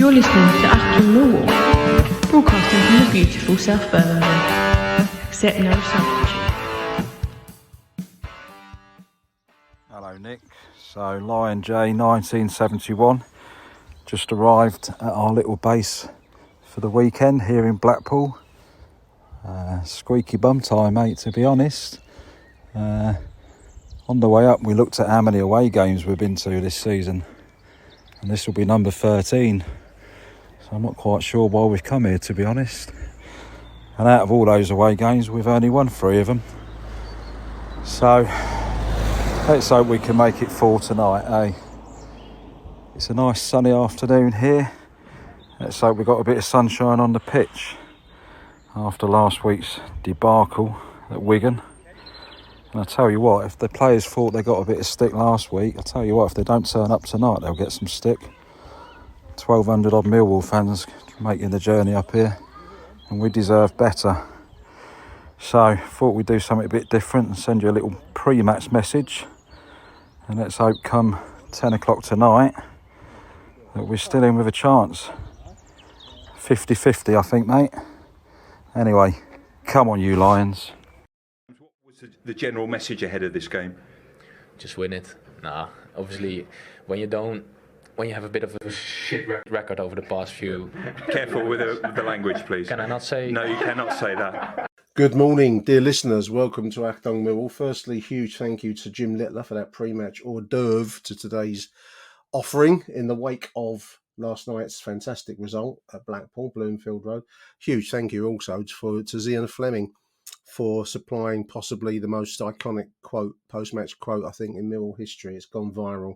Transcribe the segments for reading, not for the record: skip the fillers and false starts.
You're listening to Achtung Millwall, broadcasting from the beautiful South Birmingham. Accept no substitute. Hello Nick, so Lion J 1971 just arrived at our little base for the weekend here in Blackpool. Squeaky bum time, mate, to be honest. On the way up we looked at how many away games we've been to this season, and this will be number 13, so I'm not quite sure why we've come here, to be honest. And out of all those away games we've only won 3 of them, so let's hope we can make it 4 tonight, eh? It's a nice sunny afternoon here. Let's hope we've got a bit of sunshine on the pitch after last week's debacle at Wigan. And I tell you what, if the players thought they got a bit of stick last week, I tell you what, if they don't turn up tonight, they'll get some stick. 1,200 odd Millwall fans making the journey up here, and we deserve better. So, thought we'd do something a bit different and send you a little pre-match message. And let's hope come 10 o'clock tonight that we're still in with a chance. 50-50, I think, mate. Anyway, come on, you Lions. What was the general message ahead of this game? Just win it. Nah, obviously, when you have a bit of a shit record over the past few... Careful with the language, please. Can I not say... No, you cannot say that. Good morning, dear listeners. Welcome to Achtung Millwall. Firstly, huge thank you to Jim Littler for that pre-match hors d'oeuvre to today's offering in the wake of last night's fantastic result at Blackpool, Bloomfield Road. Huge thank you also to Zian Fleming for supplying possibly the most iconic quote, post-match quote, I think, in Millwall history. It's gone viral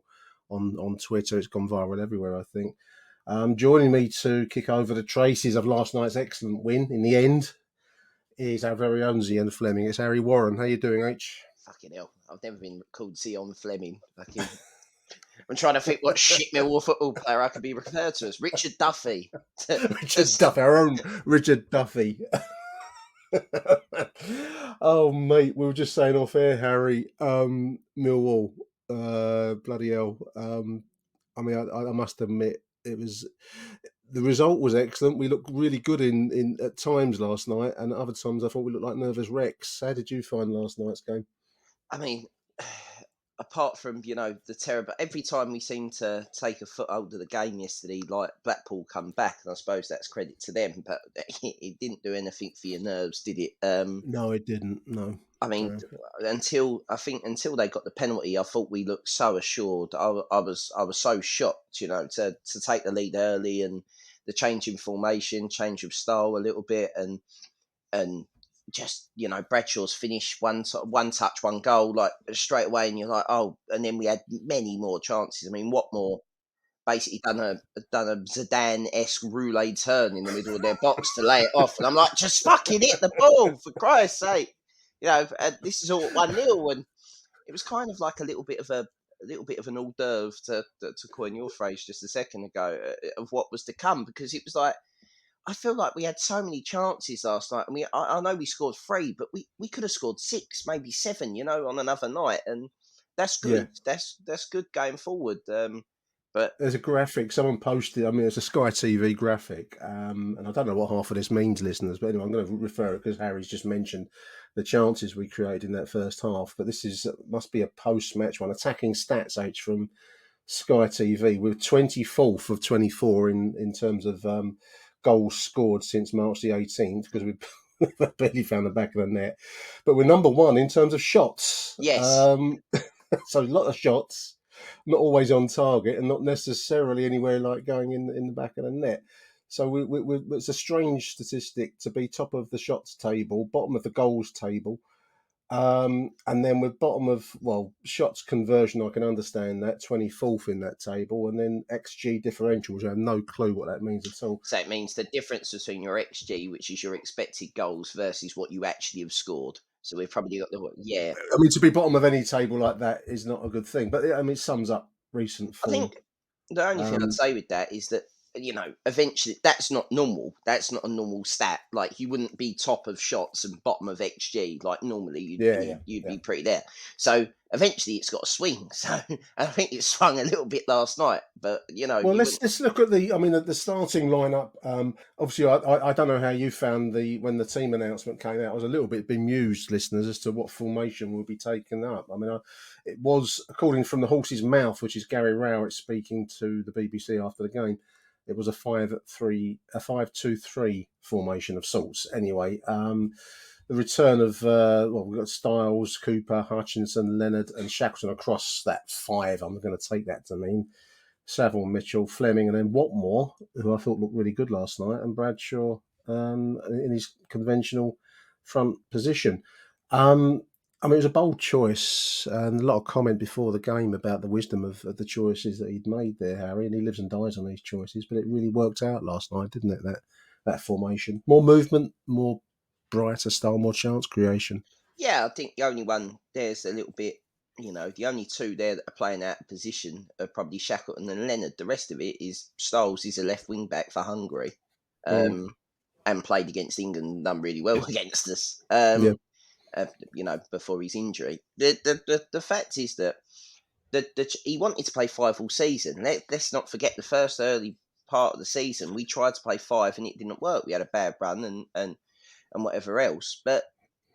on Twitter. It's gone viral everywhere, I think. Joining me to kick over the traces of last night's excellent win in the end is our very own Zian Fleming. It's Harry Warren. How you doing, H? Fucking hell. I've never been called Zian Fleming. I'm trying to think what shit Millwall football player I could be referred to as. Richard Duffy. Richard Duffy, our own Richard Duffy. Oh, mate, we were just saying off air, Harry, Millwall, bloody hell. I mean, I must admit, the result was excellent. We looked really good in at times last night, and at other times I thought we looked like nervous wrecks. How did you find last night's game? I mean, apart from, the terrible... Every time we seem to take a foothold of the game yesterday, like Blackpool come back, and I suppose that's credit to them, but it didn't do anything for your nerves, did it? No, it didn't, no. I mean, until they got the penalty, I thought we looked so assured. I was so shocked, to take the lead early, and the change in formation, change of style a little bit, and just, Bradshaw's finish, one touch, one goal, like straight away, and you're like, oh, and then we had many more chances. I mean, Watmore basically done a Zidane-esque roulade turn in the middle of their box to lay it off, and I'm like, just fucking hit the ball, for Christ's sake. This is all 1-0, and it was kind of like a little bit of an hors d'oeuvre, to coin your phrase just a second ago, of what was to come, because it was like, I feel like we had so many chances last night, and I know we scored 3, but we could have scored 6, maybe 7, on another night, and that's good. Yeah. That's good going forward. But there's a graphic someone posted. I mean, it's a Sky TV graphic, and I don't know what half of this means, listeners. But anyway, I'm going to refer it because Harry's just mentioned the chances we created in that first half. But this must be a post-match one. Attacking stats, H, from Sky TV. We're 24th of 24 in terms of goals scored since March the 18th, because we barely found the back of the net. But we're number 1 in terms of shots. Yes. So a lot of shots. Not always on target, and not necessarily anywhere like going in the back of the net. So it's a strange statistic to be top of the shots table, bottom of the goals table, and then we're bottom of, shots conversion. I can understand that, 24th in that table, and then XG differential, which I have no clue what that means at all. So it means the difference between your XG, which is your expected goals, versus what you actually have scored. So we've probably got yeah. I mean, to be bottom of any table like that is not a good thing, but I mean, it sums up recent form. I think the only thing I'd say with that is that eventually that's not normal. That's not a normal stat. Like, you wouldn't be top of shots and bottom of XG. Like, normally you'd be pretty there. So eventually it's got to swing. So I think it swung a little bit last night, but Well, let's look at the starting lineup. Obviously, I don't know how you found when the team announcement came out. I was a little bit bemused, listeners, as to what formation will be taken up. I mean, it was, according from the horse's mouth, which is Gary Rowett speaking to the BBC after the game. It was a 5-2-3 formation of sorts. Anyway, the return of we've got Styles, Cooper, Hutchinson, Leonard, and Shackleton across that five. I'm going to take that to mean Saville, Mitchell, Fleming, and then Watmore, who I thought looked really good last night, and Bradshaw in his conventional front position. I mean, it was a bold choice, and a lot of comment before the game about the wisdom of the choices that he'd made there, Harry, and he lives and dies on these choices, but it really worked out last night, didn't it, that formation? More movement, more brighter style, more chance creation. Yeah, I think the only one there's a little bit, the only two there that are playing out of position are probably Shackleton and Leonard. The rest of it is Styles is a left wing back for Hungary, and played against England and done really well against us. Before his injury. The fact is that he wanted to play 5 all season. Let's not forget the first early part of the season. We tried to play 5 and it didn't work. We had a bad run and whatever else. But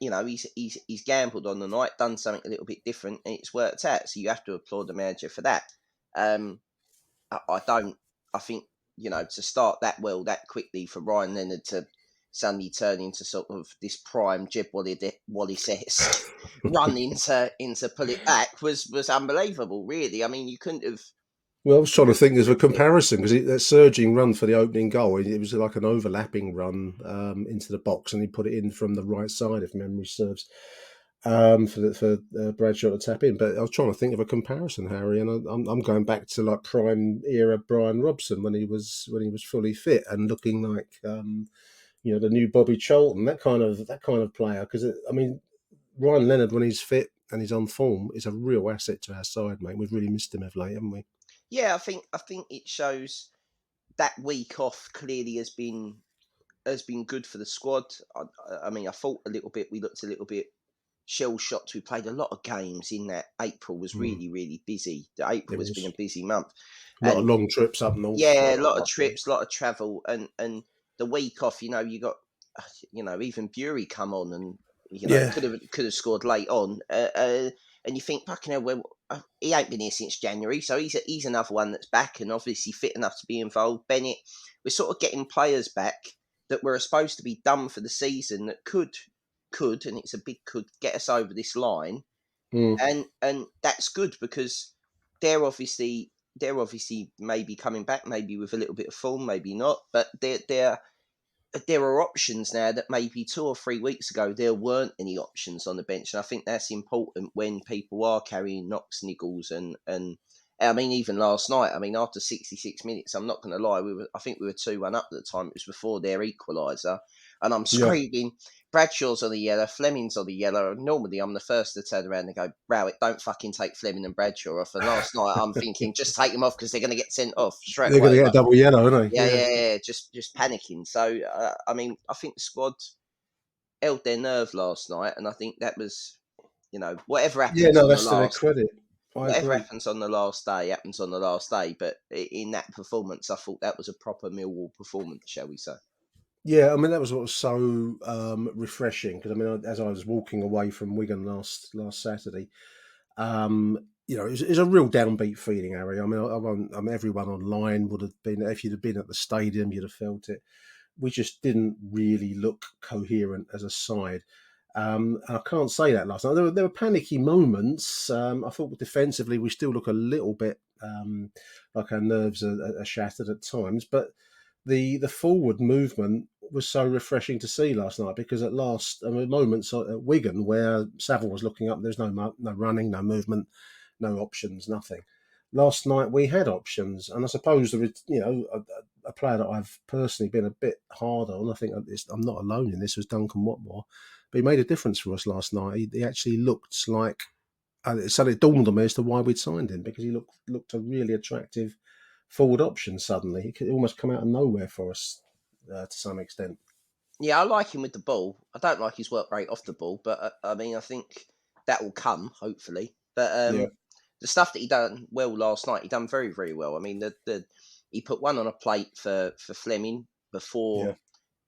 he's gambled on the night, done something a little bit different, and it's worked out. So you have to applaud the manager for that. I think to start that well that quickly for Ryan Leonard to suddenly turn into sort of this prime Jeb Wallace run into pull it back was unbelievable, really. I mean, you couldn't have. Well, I was trying to think of a comparison because that surging run for the opening goal, it was like an overlapping run into the box, and he put it in from the right side, if memory serves, for Bradshaw to tap in. But I was trying to think of a comparison, Harry, and I'm going back to like prime era Brian Robson when he was fully fit and looking like the new Bobby Charlton, that kind of player. Because I mean, Ryan Leonard, when he's fit and he's on form, is a real asset to our side, mate. We've really missed him of late, haven't we? Yeah, I think it shows that week off clearly has been good for the squad. I mean, I thought we looked a little bit shell shocked. We played a lot of games in that. April was really, really busy. April has been a busy month. A lot of long trips up north. Yeah, a lot of trips, a lot of travel, and the week off, you got, even Bury come on and, could have scored late on. And you think, fucking hell, well, he ain't been here since January, so he's another one that's back and obviously fit enough to be involved. Bennett, we're sort of getting players back that were supposed to be done for the season that could, and it's a big could, get us over this line. And that's good because they're obviously maybe coming back, maybe with a little bit of form, maybe not, but there are options now that maybe 2 or 3 weeks ago there weren't any options on the bench, and I think that's important when people are carrying knocks, niggles, and I mean, even last night, I mean, after 66 minutes, I'm not going to lie, I think we were 2-1 up at the time. It was before their equaliser, and I'm screaming, Bradshaw's on the yellow, Fleming's on the yellow. Normally, I'm the first to turn around and go, Rowett, don't fucking take Fleming and Bradshaw off. And last night, I'm thinking, just take them off because they're going to get sent off straight away. They're going to get a double yellow, aren't they? Yeah, just panicking. So, I mean, I think the squad held their nerve last night, and I think that was, whatever happens. Yeah, no, that's to their credit. Whatever happens on the last day happens on the last day. But in that performance, I thought that was a proper Millwall performance, shall we say? Yeah, I mean, that was what was so refreshing because, I mean, as I was walking away from Wigan last Saturday, it was a real downbeat feeling, Harry. I mean, everyone online would have been, if you'd have been at the stadium, you'd have felt it. We just didn't really look coherent as a side. And I can't say that last night. There were panicky moments. I thought defensively we still look a little bit like our nerves are shattered at times, but the forward movement was so refreshing to see last night because at last, I mean, moments at Wigan where Saville was looking up, there's no running, no movement, no options, nothing. Last night we had options, and I suppose a player that I've personally been a bit hard on, I think I'm not alone in this, was Duncan Watmore, but he made a difference for us last night. He actually looked like, so it dawned on me as to why we'd signed him, because he looked a really attractive forward option suddenly. It could almost come out of nowhere for us to some extent. Yeah, I like him with the ball. I don't like his work rate off the ball, but I mean, I think that will come hopefully. But Yeah, the stuff that he done well last night, he done very, very well. I mean, he put one on a plate for Fleming before yeah.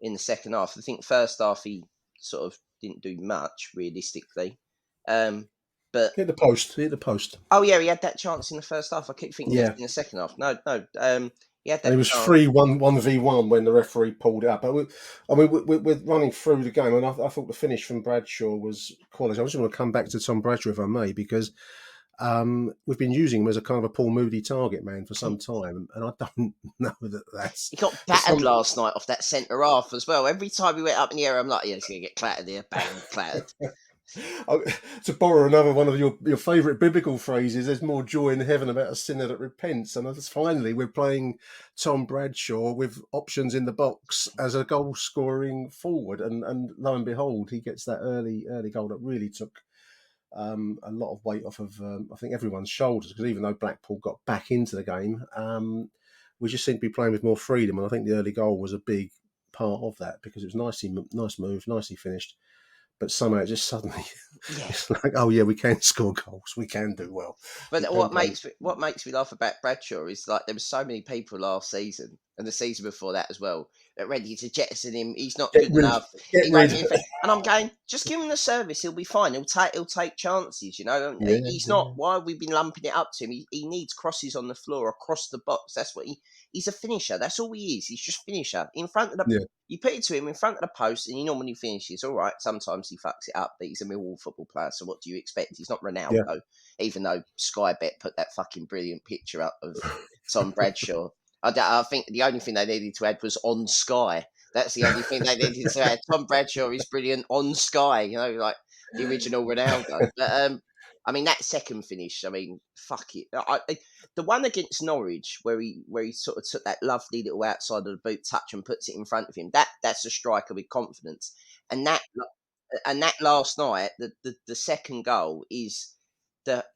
in the second half. I think first half he sort of didn't do much realistically. But Hit the post. Hit the post. oh yeah, he had that chance in the first half. I keep thinking that's Yeah. in the second half. No. He had And it that was chance. 3-1 when the referee pulled it up. But we're running through the game, and I thought the finish from Bradshaw was quality. I just want to come back to Tom Bradshaw, if I may, because we've been using him as a kind of a Paul Moody target man for some time, and I don't know that that's He got battered last night off that centre half as well. Every time he went up in the air, I'm like, yeah, he's going to get clattered here. Bang, clattered. To borrow another one of your favourite biblical phrases, there's more joy in heaven about a sinner that repents. And finally, we're playing Tom Bradshaw with options in the box as a goal scoring forward. And lo and behold, he gets that early goal that really took a lot of weight off of, I think, everyone's shoulders. Because even though Blackpool got back into the game, we just seemed to be playing with more freedom. And I think the early goal was a big part of that, because it was nice move, nicely finished. But somehow it just suddenly, it's like, oh yeah, we can score goals, we can do well. But what makes me laugh about Bradshaw is like there were so many people last season and the season before that as well that ready to jettison him. He's not good enough. He won't be and I'm going, just give him the service. He'll be fine. He'll take chances. You know, he's not. Why have we been lumping it up to him? He needs crosses on the floor across the box. That's what he's a finisher. That's all he is. He's just finisher in front of the. Yeah. You put it to him in front of the post, and he normally finishes. All right, sometimes he fucks it up, but he's a Millwall football player. So what do you expect? He's not Ronaldo, even though Sky Bet put that fucking brilliant picture up of Tom Bradshaw. I think the only thing they needed to add was on Sky. That's the only thing they needed to add. Tom Bradshaw is brilliant on Sky, you know, like the original Ronaldo. But I mean, that second finish, I mean, fuck it. The one against Norwich, where he sort of took that lovely little outside of the boot touch and puts it in front of him, that's a striker with confidence. And that last night, the second goal is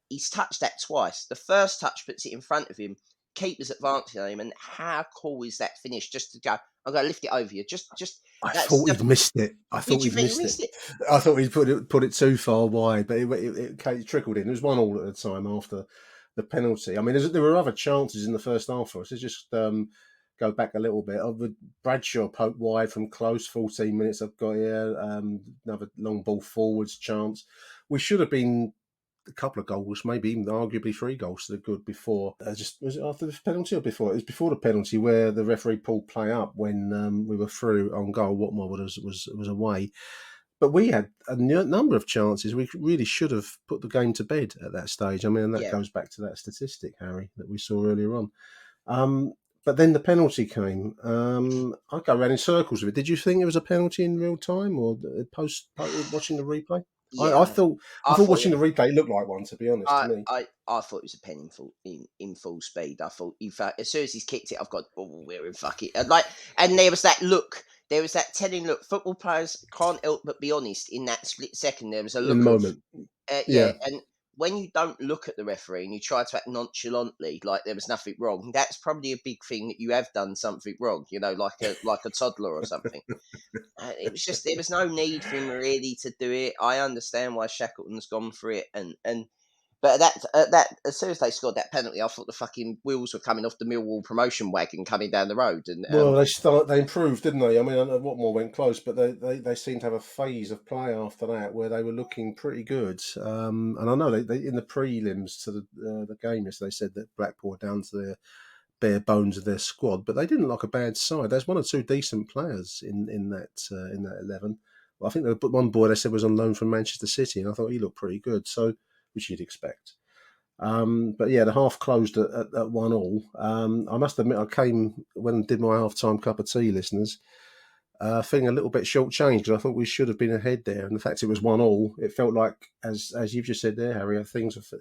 he's touched that twice. The first touch puts it in front of him, keeper's advancing on him, and how cool is that finish? Just to go, I'm going to lift it over you. I thought he'd missed it. I thought he'd missed it. I thought he'd put it too far wide, but it trickled in. It was 1-1 at the time after the penalty. I mean, there were other chances in the first half for us. Let's just go back a little bit. Bradshaw poked wide from close, 14 minutes. I've got here another long ball forwards chance. We should have been a couple of goals, maybe even arguably 3 goals to the good before. Was it after the penalty or before? It was before the penalty where the referee pulled play up when we were through on goal. Watmore was away. But we had a number of chances. We really should have put the game to bed at that stage. I mean, and that goes back to that statistic, Harry, that we saw earlier on. But then the penalty came. I go around in circles with it. Did you think it was a penalty in real time or post watching the replay? Yeah, I thought watching the replay, it looked like one. To be honest, to me, I thought it was a pen in full speed. I thought, in fact, as soon as he's kicked it, I've got, we're in fuck it. And there was that look. There was that telling look. Football players can't help but be honest in that split second. There was a look in the moment. And when you don't look at the referee and you try to act nonchalantly, like there was nothing wrong, that's probably a big thing that you have done something wrong. You know, like a toddler or something. It was just there was no need for him really to do it. I understand why Shackleton's gone for it, but that as soon as they scored that penalty, I thought the fucking wheels were coming off the Millwall promotion wagon coming down the road. And well, they improved, didn't they? I mean, Watmore went close, but they seemed to have a phase of play after that where they were looking pretty good. And I know they in the prelims to the game yesterday, they said that Blackpool were down to their bare bones of their squad, but they didn't look a bad side. There's 1 or 2 decent players in that 11. Well, I think one boy they said was on loan from Manchester City, and I thought he looked pretty good. So, which you'd expect. But yeah, the half closed at 1-1. I must admit, I came when I did my half-time cup of tea, listeners, feeling a little bit shortchanged because I thought we should have been ahead there. And the fact it was 1-1, it felt like, as you've just said there, Harry, things are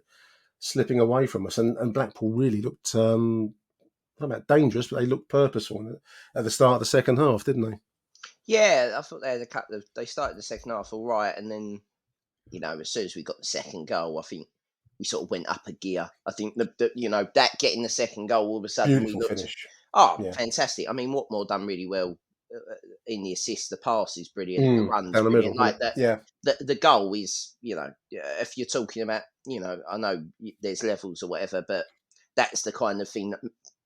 slipping away from us. And Blackpool really looked, not about dangerous, but they looked purposeful at the start of the second half, didn't they? Yeah, I thought they had a couple of. They started the second half all right, and then, you know, as soon as we got the second goal, I think we sort of went up a gear. I think that getting the second goal, all of a sudden Beautiful we looked, finish. Yeah. fantastic. I mean, Watmore done really well in the assist. The pass is brilliant. The run's Down the brilliant. middle. Like that. Yeah. The goal is, if you're talking about, I know there's levels or whatever, but that's the kind of thing that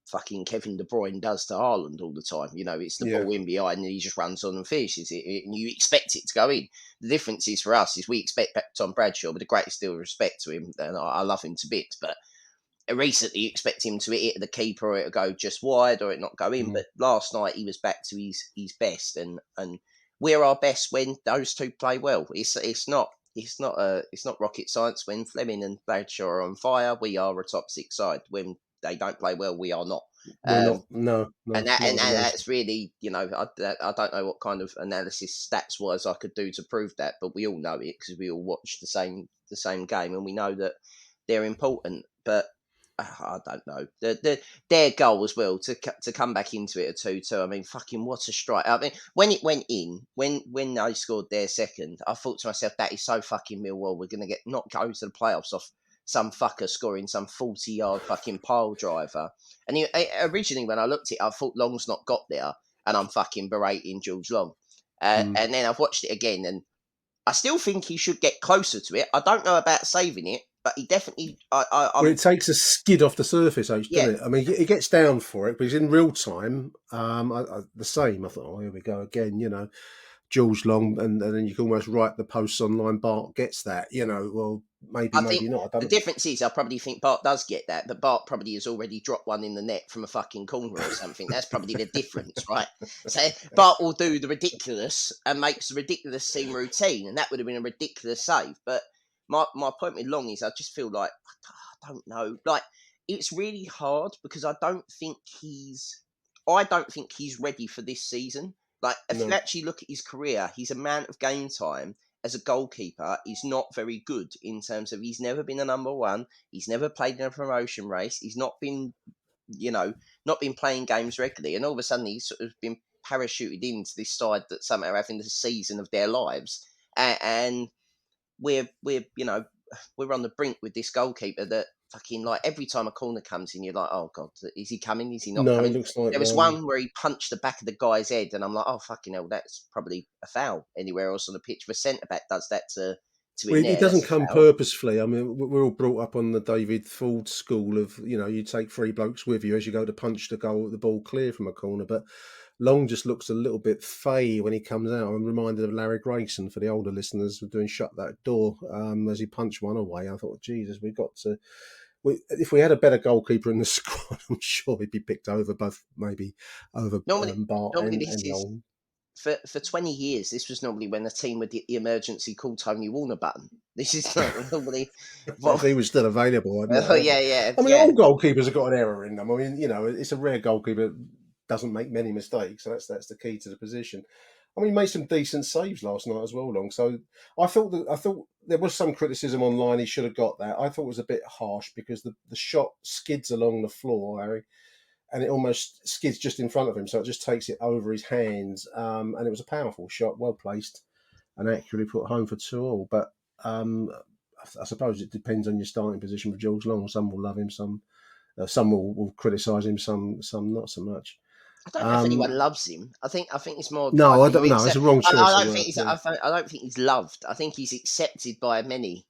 fucking Kevin De Bruyne does to Haaland all the time. It's the ball in behind and he just runs on and finishes it, and you expect it to go in. The difference is for us is we expect Tom Bradshaw, with the greatest deal of respect to him, and I love him to bits, but recently you expect him to hit the keeper or it'll go just wide or it not go in. But last night he was back to his best, and we're our best when those two play well. It's not rocket science. When Fleming and Bradshaw are on fire, we are a top six side. When they don't play well, we are not. We're not. No. And that's really, I don't know what kind of analysis stats wise I could do to prove that, but we all know it because we all watch the same game, and we know that they're important. But I don't know. Their goal as well to come back into it at 2-2. I mean, fucking what a strike! I mean, when it went in, when they scored their second, I thought to myself, that is so fucking Millwall. We're gonna not go to the playoffs off some fucker scoring some 40-yard fucking pile driver. And originally, when I looked at it, I thought Long's not got there, and I'm fucking berating George Long. And then I've watched it again, and I still think he should get closer to it. I don't know about saving it, but he definitely. Well, it takes a skid off the surface, doesn't it? I mean, he gets down for it, but he's in real time. The same. I thought, oh, here we go again. George Long, and then you can almost write the posts online. Bart gets that. Well, maybe not. The difference is, I probably think Bart does get that, but Bart probably has already dropped one in the net from a fucking corner or something. That's probably the difference, right? So Bart will do the ridiculous and makes the ridiculous seem routine, and that would have been a ridiculous save. But my point with Long is, I just feel like I don't know, like it's really hard because I don't think he's ready for this season. Like, if you actually look at his career, his amount of game time as a goalkeeper is not very good in terms of he's never been a number one. He's never played in a promotion race. He's not been, not been playing games regularly. And all of a sudden, he's sort of been parachuted into this side that somehow are having the season of their lives. And we're on the brink with this goalkeeper that fucking, like, every time a corner comes in, you're like, oh God, is he coming? Is he not coming? It looks like there was one where he punched the back of the guy's head, and I'm like, oh fucking hell, that's probably a foul anywhere else on the pitch. If a centre back does that to him, he doesn't come purposefully. I mean, we're all brought up on the David Ford school of you take 3 blokes with you as you go to punch the ball clear from a corner, but Long just looks a little bit fey when he comes out. I'm reminded of Larry Grayson, for the older listeners, of doing Shut That Door as he punched one away. I thought, Jesus, we've got to. If we had a better goalkeeper in the squad, I'm sure he'd be picked over Bart and Long. For 20 years, this was normally when the team would get the emergency call Tony Warner button. This is not normally. If he was still available. Yeah. I mean, all goalkeepers have got an error in them. I mean, it's a rare goalkeeper that doesn't make many mistakes. So that's the key to the position. I mean, he made some decent saves last night as well, Long. So I thought there was some criticism online. He should have got that. I thought it was a bit harsh because the shot skids along the floor, Harry, and it almost skids just in front of him. So it just takes it over his hands. And it was a powerful shot, well placed, and accurately put home for 2-2. But I suppose it depends on your starting position with George Long. Some will love him, some will criticise him, some not so much. I don't know if anyone loves him. I think it's more. No, I don't know. It's a wrong choice. I don't think he's loved. I think he's accepted by many,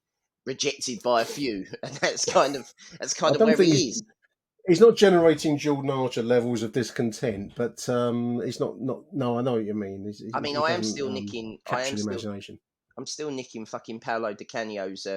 rejected by a few, and that's kind of where he is. He's not generating Jordan Archer levels of discontent, but he's not. No, I know what you mean. I am still nicking. Imagination. I'm still nicking fucking Paolo Di Canio's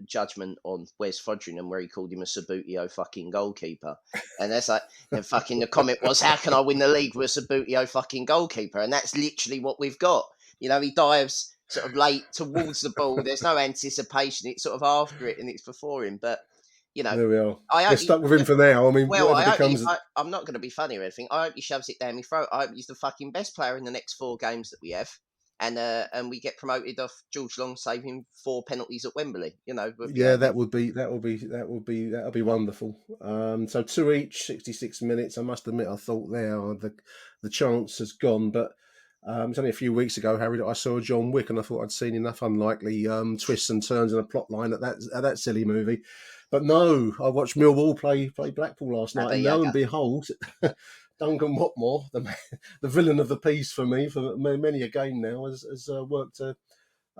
judgment on Wes Fodringham, where he called him a Sabutio fucking goalkeeper, and that's like, and fucking the comment was, how can I win the league with a Sabutio fucking goalkeeper? And that's literally what we've got. He dives sort of late towards the ball. There's no anticipation. It's sort of after it and it's before him. But there we are. They're stuck with him for now. I mean, I'm not going to be funny or anything. I hope he shoves it down my throat. I hope he's the fucking best player in the next 4 games that we have. And we get promoted off George Long saving 4 penalties at Wembley. That'll be wonderful. So 2 each, 66 minutes. I must admit, I thought the chance has gone, but It's only a few weeks ago, Harry, that I saw John Wick, and I thought I'd seen enough unlikely twists and turns in a plot line at that silly movie. But no, I watched Millwall play Blackpool last night, there and you lo go. and behold, Duncan Watmore, the villain of the piece for me for many a game now, has worked a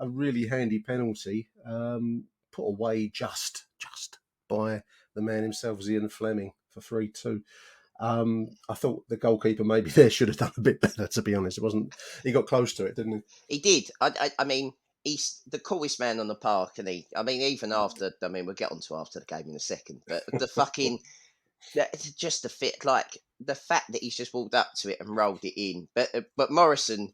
really handy penalty, put away just by the man himself, Ian Fleming, for 3-2. I thought the goalkeeper maybe there should have done a bit better, to be honest. It wasn't. He got close to it, didn't he? He did. I mean, he's the coolest man on the park, and I mean, even after. I mean, we'll get on to after the game in a second, but the fucking. Just the fit, like the fact that he's just walked up to it and rolled it in. But Morrison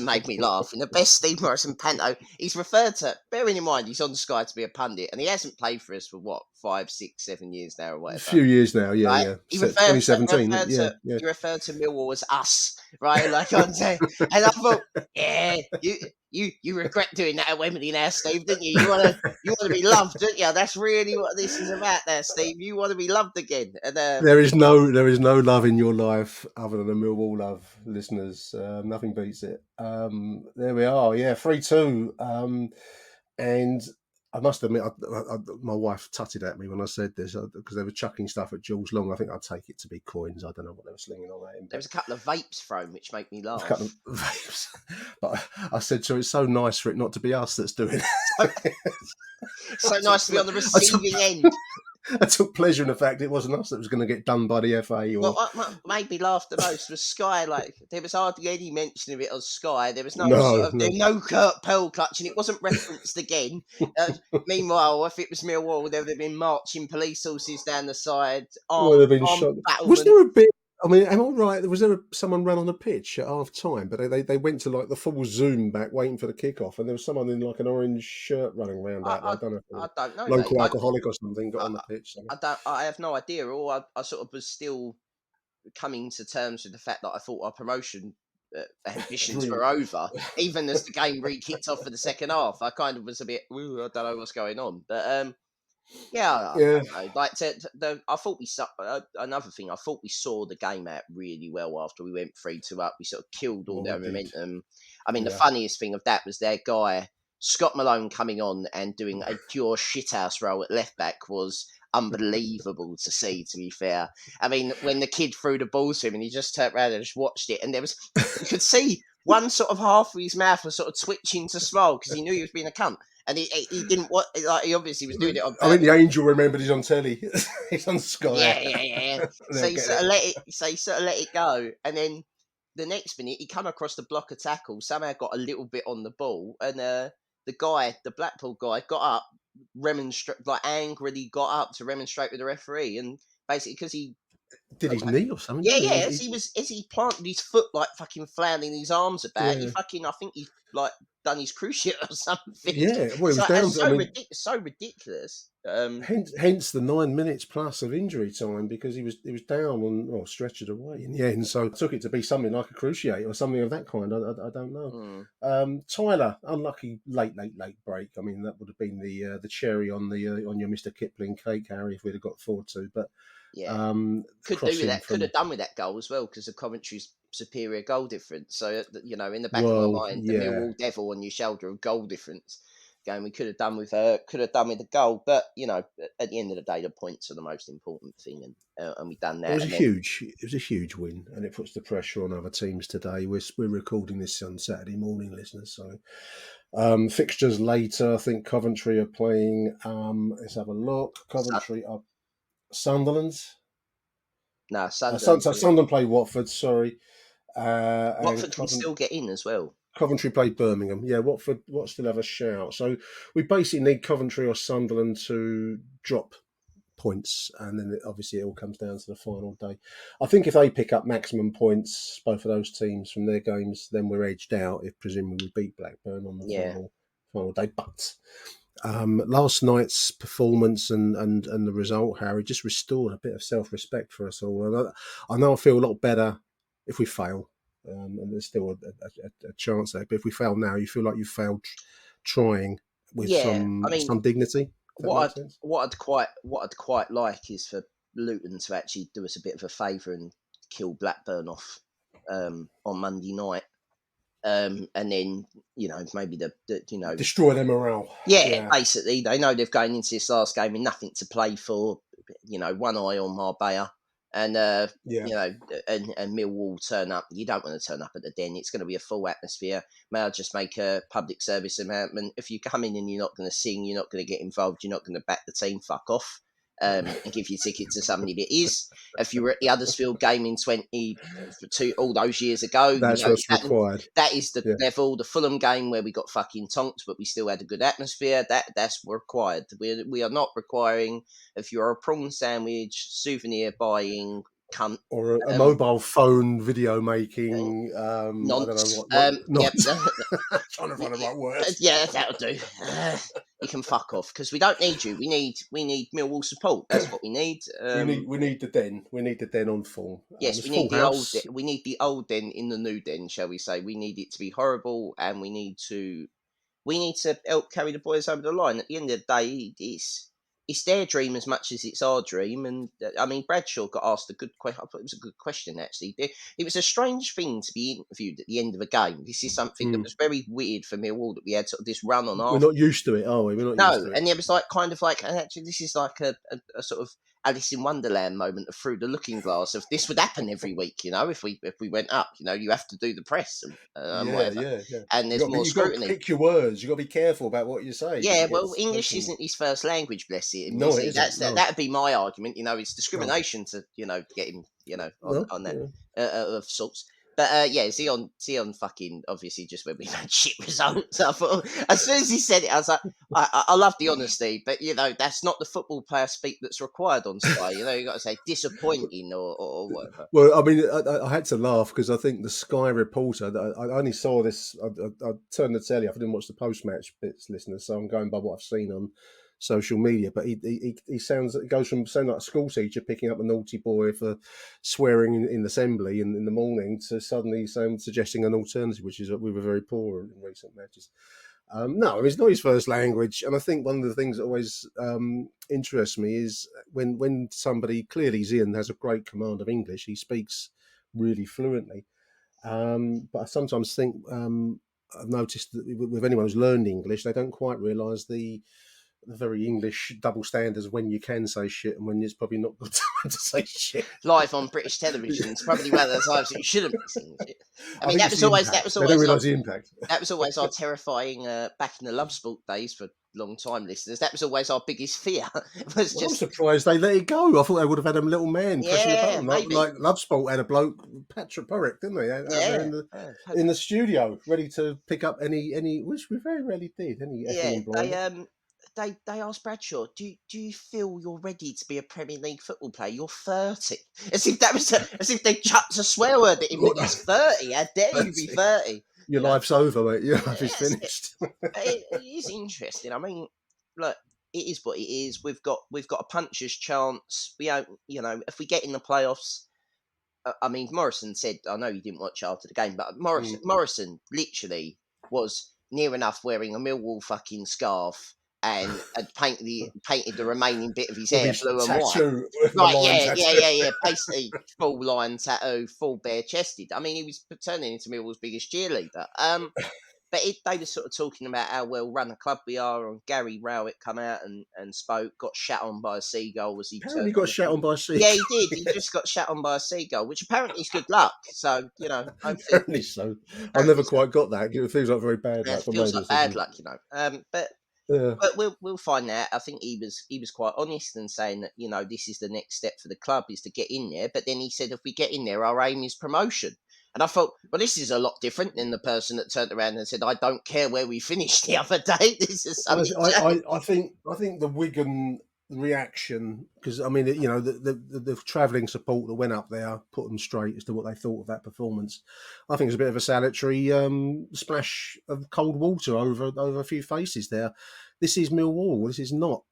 made me laugh in the best Steve Morrison panto. He's referred to, bearing in mind he's on Sky to be a pundit, and he hasn't played for us for what 5, 6, 7 years now or A whatever. few years now, yeah, Right? yeah. He So referred 2017, to yeah. he referred to Millwall as us, right? Like on and I thought, yeah, you regret doing that at Wembley now, Steve, didn't you? You want to be loved, don't you? That's really what this is about, there, Steve. You want to be loved again, and There is no love in your life other than a Millwall love, listeners. Nothing beats it. There we are, yeah, 3-2. And I must admit, my wife tutted at me when I said this because they were chucking stuff at Jules Long. I think I'd take it to be coins. I don't know what they were slinging on at him. there was a couple of vapes thrown, which make me laugh. A couple of vapes. But I said to her, it's so nice for it not to be us that's doing it. So nice to be on the receiving end. I took pleasure in the fact it wasn't us that was going to get done by the FA. Or... What made me laugh the most was Sky. Like there was hardly any mention of it on Sky. There was no Kurt Pearl clutch, and it wasn't referenced again. Meanwhile, if it was Millwall, there would have been marching police horses down the side. Would have been shot. Was there a bit? I mean, am I right? Was there someone ran on the pitch at half time, but they went to like the full zoom back, waiting for the kickoff, and there was someone in like an orange shirt running around out there. I don't know. I don't know. Local alcoholic or something got on the pitch. So. I have no idea. Or I sort of was still coming to terms with the fact that I thought our promotion ambitions were over, even as the game re-kicked off for the second half. I kind of was a bit, I don't know what's going on, but. Yeah. Like I thought we saw another thing. I thought we saw the game out really well after we went 3-2 up. We sort of killed all their momentum. I mean, the funniest thing of that was their guy Scott Malone coming on and doing a pure shithouse role at left back was unbelievable to see. To be fair, I mean, when the kid threw the ball to him and he just turned around and just watched it, and you could see one sort of half of his mouth was sort of twitching to smile because he knew he was being a cunt. And he didn't want, like, he obviously was doing it on purpose. I think the Angel remembered he's on telly. He's on Sky. Yeah. So he sort of let it go. And then the next minute, he come across the block of tackle, somehow got a little bit on the ball. And the Blackpool guy, got up, angrily got up to remonstrate with the referee. And basically, because he did his knee or something? Yeah. As he planted his foot, like fucking flailing his arms about, he fucking, I think he like done his cruise ship or something. Yeah, well, it was down. So ridiculous. Hence the 9 minutes plus of injury time because he was down and stretchered away in the end. So I took it to be something like a cruciate or something of that kind. I don't know. Tyler, unlucky late break. I mean, that would have been the cherry on your Mr. Kipling cake, Harry, if we'd have got 4-2. But yeah, could have done with that goal as well because of Coventry's superior goal difference. So in the back of my mind, the Millwall devil on your shoulder of goal difference. Game we could have done with the goal, but at the end of the day, the points are the most important thing, and we've done that. It was a huge win, and it puts the pressure on other teams today. We're recording this on Saturday morning, listeners. So fixtures later, I think Coventry are playing. Let's have a look. Coventry are Sunderland. No, Sunderland. Sunderland play Watford. Sorry, Watford can still get in as well. Coventry played Birmingham. Yeah, Watford still have a shout. So we basically need Coventry or Sunderland to drop points, and then obviously it all comes down to the final day. I think if they pick up maximum points, both of those teams from their games, then we're edged out. If presumably we beat Blackburn on the final day, but. Last night's performance and the result, Harry, just restored a bit of self-respect for us all. And I know I feel a lot better if we fail, and there's still a chance there. But if we fail now, you feel like you failed trying with some dignity. What I'd quite like is for Luton to actually do us a bit of a favour and kill Blackburn off on Monday night. and then maybe the destroy their morale. Basically they know they're going into this last game with nothing to play for. One eye on Marbella, and and Millwall turn up. You don't want to turn up at the Den. It's going to be a full atmosphere. May I just make a public service announcement? If you come in and you're not going to sing, you're not going to get involved, you're not going to back the team, fuck off. And give your ticket to somebody that is. If you were at the Huddersfield game in 22 all those years ago, that's what's required. That is the level. The Fulham game where we got fucking tonked, but we still had a good atmosphere. That's required. We are not requiring. If you're a prawn sandwich souvenir buying cunt or a mobile phone video making, nonce. I don't know what. Trying to find the right words. Yeah, that'll do. You can fuck off because we don't need you. We need Millwall support. That's what we need. We need the Den. We need the Den on form. Yes, we need the old. We need the old Den in the new Den, shall we say? We need it to be horrible, and we need to help carry the boys over the line. At the end of the day, it's their dream as much as it's our dream. And I mean, Bradshaw got asked a good question. I thought it was a good question, actually. It was a strange thing to be interviewed at the end of a game. This is something that was very weird for Millwall, that we had sort of this run on. We're not used to it, are we? We're not used to it. And it was kind of like, and actually, this is like a sort of Alice in Wonderland moment of through the looking glass of this would happen every week, if we went up, you have to do the press and whatever. And there's more scrutiny. You've got to pick your words. You've got to be careful about what you say. Yeah, well, English isn't his first language, bless it. No, it isn't. That'd be my argument. It's discrimination to get him, on that of sorts. But Zion fucking obviously just when we had shit results. I thought, as soon as he said it, I was like, I love the honesty, but that's not the football player speak that's required on Sky. You got to say disappointing or whatever. Well, I mean, I had to laugh because I think the Sky reporter, I only saw this. I turned the telly off. I didn't watch the post-match bits, listeners, so I'm going by what I've seen on social media. But he goes from sounding like a school teacher picking up a naughty boy for swearing in assembly in the morning to suddenly suggesting an alternative, which is we were very poor in recent matches. No, I mean, it's not his first language, and I think one of the things that always interests me is when somebody, clearly Zian has a great command of English, he speaks really fluently, but I sometimes think I've noticed that with anyone who's learned English, they don't quite realise the very English double standards when you can say shit and when it's probably not good time to say shit. Live on British television, it's probably one of those times that you shouldn't be saying shit. I mean, that was always I don't realise the impact. That was always our terrifying back in the Love Sport days for long time listeners. That was always our biggest fear. I'm surprised they let it go. I thought they would have had a little man pressing the button, like Love Sport had a bloke, Patrick Porrick, didn't they? Out there in the studio, ready to pick up any, which we very rarely did. They asked Bradshaw, do you feel you're ready to be a Premier League football player? You're 30. As if they chucked a swear word at him when he's 30. How dare you be 30? Your life's over, mate. Your life is finished. It is interesting. I mean, look, it is what it is. We've got a puncher's chance. We don't, if we get in the playoffs. I mean, Morrison said, I know you didn't watch after the game, but Morrison literally was near enough wearing a Millwall fucking scarf and had painted the remaining bit of his hair blue and white. Right, yeah. Basically, full line tattoo, full bare chested. I mean, he was turning into Millwall's biggest cheerleader. But they were sort of talking about how well run a club we are, and Gary Rowett come out and spoke, got shat on by a seagull as he apparently got shat on by a seagull. Yeah, he did. He just got shat on by a seagull, which apparently is good luck. So, apparently so. I never quite got that. It feels like very bad luck. It feels like bad luck, But we'll find out. I think he was quite honest in saying that, this is the next step for the club is to get in there. But then he said, if we get in there, our aim is promotion. And I thought, well, this is a lot different than the person that turned around and said, I don't care where we finished the other day. This is something. I think the Wigan reaction, because I mean, the travelling support that went up there put them straight as to what they thought of that performance. I think it's a bit of a salutary splash of cold water over a few faces there. This is Millwall. This is not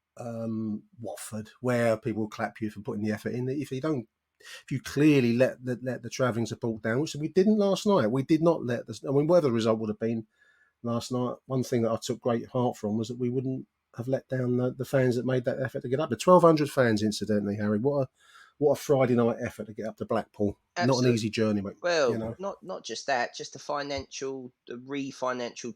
Watford, where people clap you for putting the effort in. If you clearly let the travelling support down, which we didn't last night. We did not let this. I mean, whatever the result would have been last night, one thing that I took great heart from was that we wouldn't have let down the fans that made that effort to get up. The 1,200 fans, incidentally, Harry. What what a Friday night effort to get up to Blackpool. Not an Absolutely. easy journey, mate. Well, you know. not just that, just the financial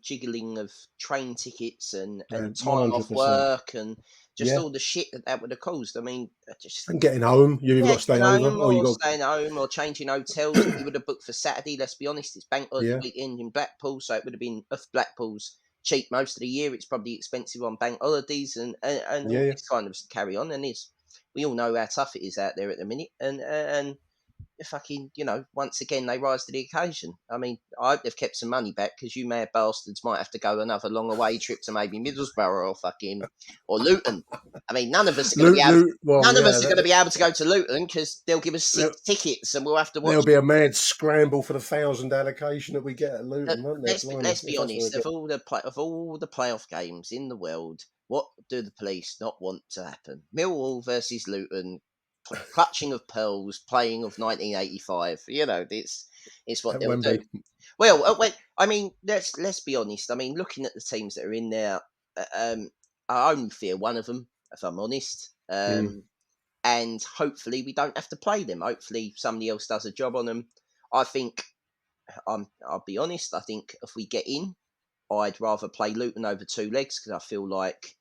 jiggling of train tickets and time off 100%. work and just Yeah. all the shit that would have caused. I mean, just And getting home, you've either got to stay getting over home or you or got staying home or changing hotels that you would have booked for Saturday. Let's be honest, it's bank holiday Yeah. weekend in Blackpool, so it would have been if Blackpool's cheap most of the year. It's probably expensive on bank holidays and all Yeah. this kind of carry on. And we all know how tough it is out there at the minute, and fucking, once again, they rise to the occasion. I mean, I hope they've kept some money back because you mad bastards might have to go another long away trip to maybe Middlesbrough or Luton. I mean, none of us are going to be able. None of us are going to be able to go to Luton because they'll give us 6 tickets and we'll have to watch. There'll be a mad scramble for the 1,000 allocation that we get at Luton, won't there? Let's be honest. Of all the playoff games in the world, what do the police not want to happen? Millwall versus Luton. Clutching of pearls, playing of 1985. It's what they'll do. Well, I mean, let's be honest. I mean, looking at the teams that are in there, I only fear one of them, if I'm honest. And hopefully we don't have to play them. Hopefully somebody else does a job on them. I think, I'll be honest, I think if we get in, I'd rather play Luton over 2 legs because I feel like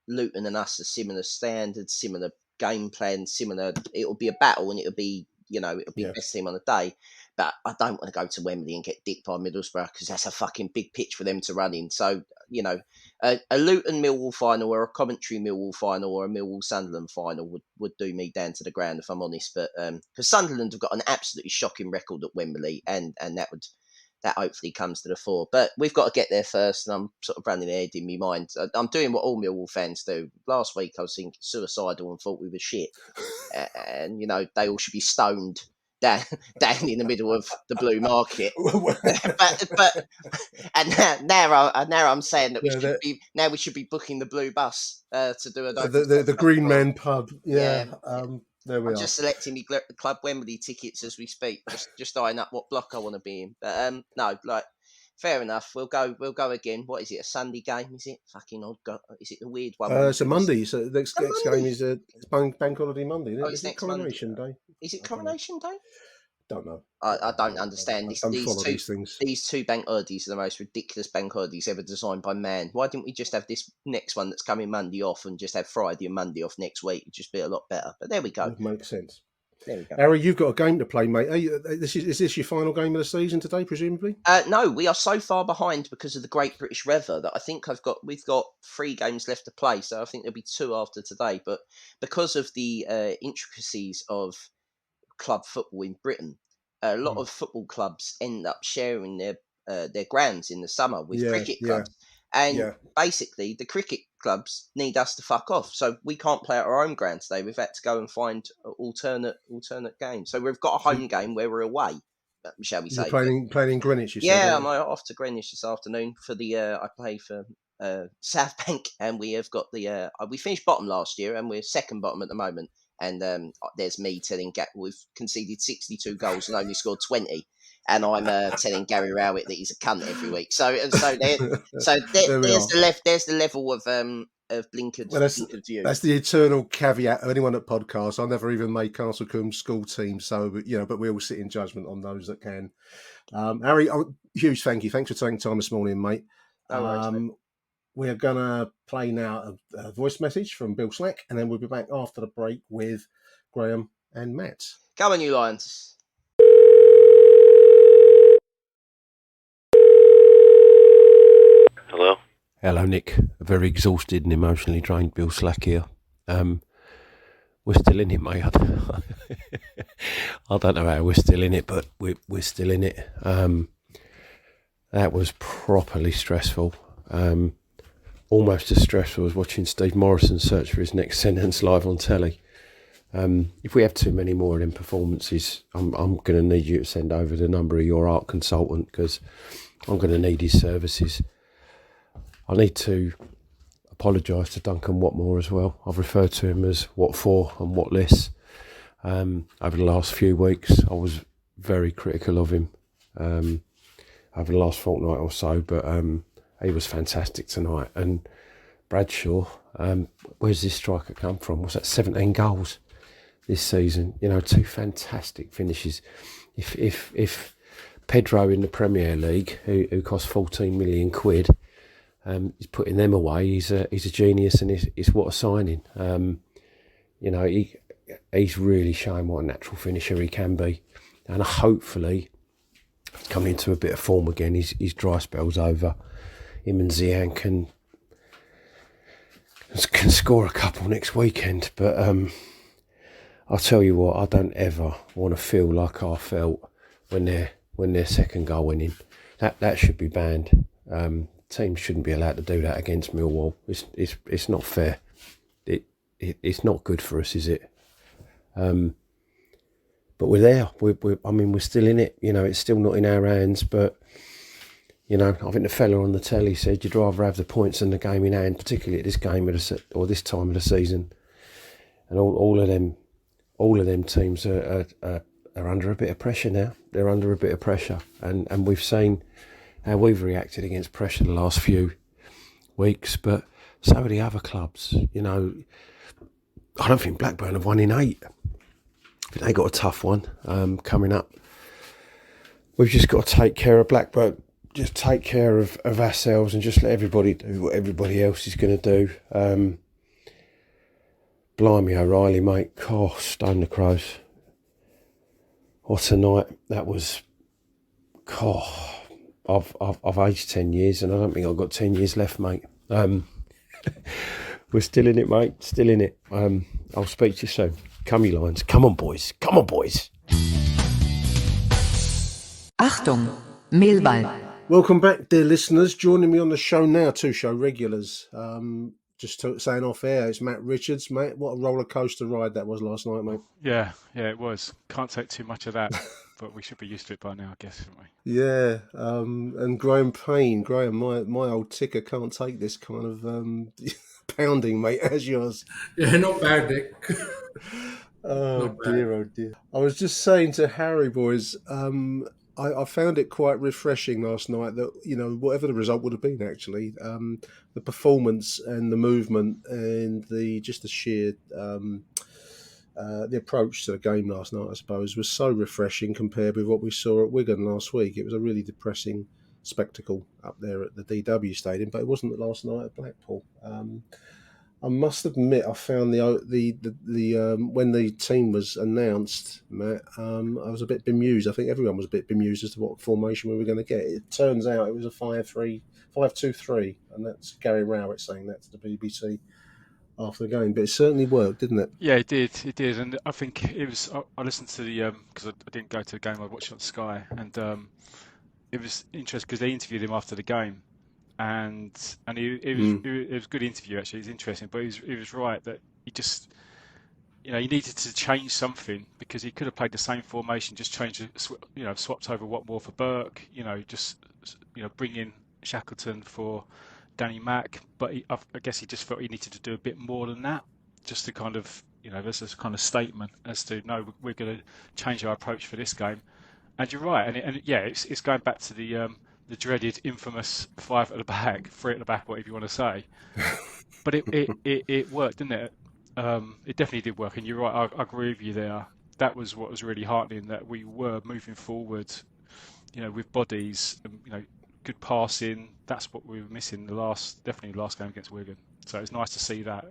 Luton and us are similar standards, similar game plan, similar. It'll be a battle and it'll be best team on the day. But I don't want to go to Wembley and get dicked by Middlesbrough because that's a fucking big pitch for them to run in. So, a Luton Millwall final or a Coventry Millwall final or a Millwall Sunderland final would do me down to the ground, if I'm honest. But because Sunderland have got an absolutely shocking record at Wembley, and that hopefully comes to the fore. But we've got to get there first, and I'm sort of running ahead in my mind. I'm doing what all Millwall fans do. Last week I was thinking suicidal and thought we were shit. And, they all should be stoned down in the middle of the Blue Market. but now I'm saying that we should be booking the Blue Bus to do the Green Man pub. Yeah. There we I'm are. just selecting the Club Wembley tickets as we speak, just eyeing up what block I want to be in. But no, fair enough. We'll go again. What is it? A Sunday game? Is it? Fucking odd. Is it the weird one? It's a Monday. So the next game is Bank Holiday Monday. Isn't it? It's next Coronation Day. Is it Coronation Day? Don't know. I don't understand this. I don't follow these things. These 2 bank holidays are the most ridiculous bank holidays ever designed by man. Why didn't we just have this next one that's coming Monday off and just have Friday and Monday off next week? It'd just be a lot better. But there we go. Would make sense. There we go. Harry, you've got a game to play, mate. Is this your final game of the season today, presumably? No, we are so far behind because of the Great British Weather that I think we've got 3 games left to play. So I think there'll be 2 after today. But because of the intricacies of club football in Britain, a lot of football clubs end up sharing their grounds in the summer with cricket clubs. And basically, the cricket clubs need us to fuck off. So we can't play at our own ground today. We've had to go and find alternate games. So we've got a home game where we're away, shall we say. You're playing in Greenwich, you Yeah, said, I'm off to Greenwich this afternoon for I play for South Bank, and we have got we finished bottom last year, and we're second bottom at the moment. And there's me telling we've conceded 62 goals and only scored 20. And I'm telling Gary Rowett that he's a cunt every week. There's the level of blinkered view. That's the eternal caveat of anyone at podcasts. I never even made Castlecombe school team, so but we all sit in judgment on those that can. Harry, huge thank you. Thanks for taking time this morning, mate. No worries, mate. We are going to play now a voice message from Bill Slack, and then we'll be back after the break with Graham and Matt. Come on, you Lions. Hello? Hello, Nick. A very exhausted and emotionally drained Bill Slack here. We're still in it, mate. I don't know how we're still in it, but we're still in it. That was properly stressful. Almost as stressful as watching Steve Morrison search for his next sentence live on telly. If we have too many more of them performances, I'm going to need you to send over the number of your art consultant because I'm going to need his services. I need to apologise to Duncan Watmore as well. I've referred to him as what for and what less. Over the last few weeks, I was very critical of him over the last fortnight or so, but he was fantastic tonight. And Bradshaw, where's this striker come from? What's that, 17 goals? this season. You know, 2 fantastic finishes. If Pedro in the Premier League, who cost 14 million quid, he's putting them away. He's a genius, and it's what a signing. You know, he's really shown what a natural finisher he can be, and hopefully coming into a bit of form again. His dry spell's over. Him and Zian can score a couple next weekend, but I'll tell you what, I don't ever want to feel like I felt when their second goal went in. That should be banned. Teams shouldn't be allowed to do that against Millwall. It's not fair. It's not good for us, is it? But we're there. We're still in it. You know, it's still not in our hands. But you know, I think the fella on the telly said you'd rather have the points than the game in hand, particularly at this game or this time of the season. And all of them teams are under a bit of pressure now. They're under a bit of pressure, and we've seen how we've reacted against pressure the last few weeks. But so are the other clubs. You know, I don't think Blackburn have won in 8. But they got a tough one coming up. We've just got to take care of Blackburn, just take care of ourselves, and just let everybody do what everybody else is going to do. Blimey O'Reilly, mate. Oh, stone the crows. What a night that was. Oh, I've aged 10 years, and I don't think I've got 10 years left, mate. We're still in it, mate. Still in it. I'll speak to you soon. Come, you lines. Come on, boys. Come on, boys. Achtung, Millwall. Welcome back, dear listeners. Joining me on the show now, 2 show regulars. Just saying off air, it's Matt Richards, mate. What a roller coaster ride that was last night, mate. Yeah, it was. Can't take too much of that, but we should be used to it by now, I guess, shouldn't we? Yeah, and Graham Payne. Graham, my old ticker can't take this kind of pounding, mate, as yours. Yeah, not bad, Nick. Oh dear. I was just saying to Harry, boys, I found it quite refreshing last night that, you know, whatever the result would have been, actually, the performance and the movement and the sheer the approach to the game last night, I suppose, was so refreshing compared with what we saw at Wigan last week. It was a really depressing spectacle up there at the DW Stadium, but it wasn't last night at Blackpool. I must admit, I found the when the team was announced, Matt, I was a bit bemused. I think everyone was a bit bemused as to what formation we were going to get. It turns out it was a 5-2-3, and that's Gary Rowett saying that to the BBC after the game. But it certainly worked, didn't it? Yeah, it did, and I think it was. I listened to the because I didn't go to the game. I watched it on Sky, and it was interesting because they interviewed him after the game. And it was a good interview, actually. It was interesting, but he was right that he just, you know, he needed to change something because he could have played the same formation, just changed, you know, swapped over Watmore for Burke, you know, just, you know, bring in Shackleton for Danny Mack. But I guess he just felt he needed to do a bit more than that, just to kind of, you know, there's this kind of statement as to, no, we're going to change our approach for this game. And you're right, and yeah, it's going back to the dreaded, infamous 5 at the back, 3 at the back, whatever you want to say. But it worked, didn't it? It definitely did work, and you're right. I agree with you there. That was what was really heartening, that we were moving forward, you know, with bodies, you know, good passing. That's what we were missing definitely the last game against Wigan. So it's nice to see that.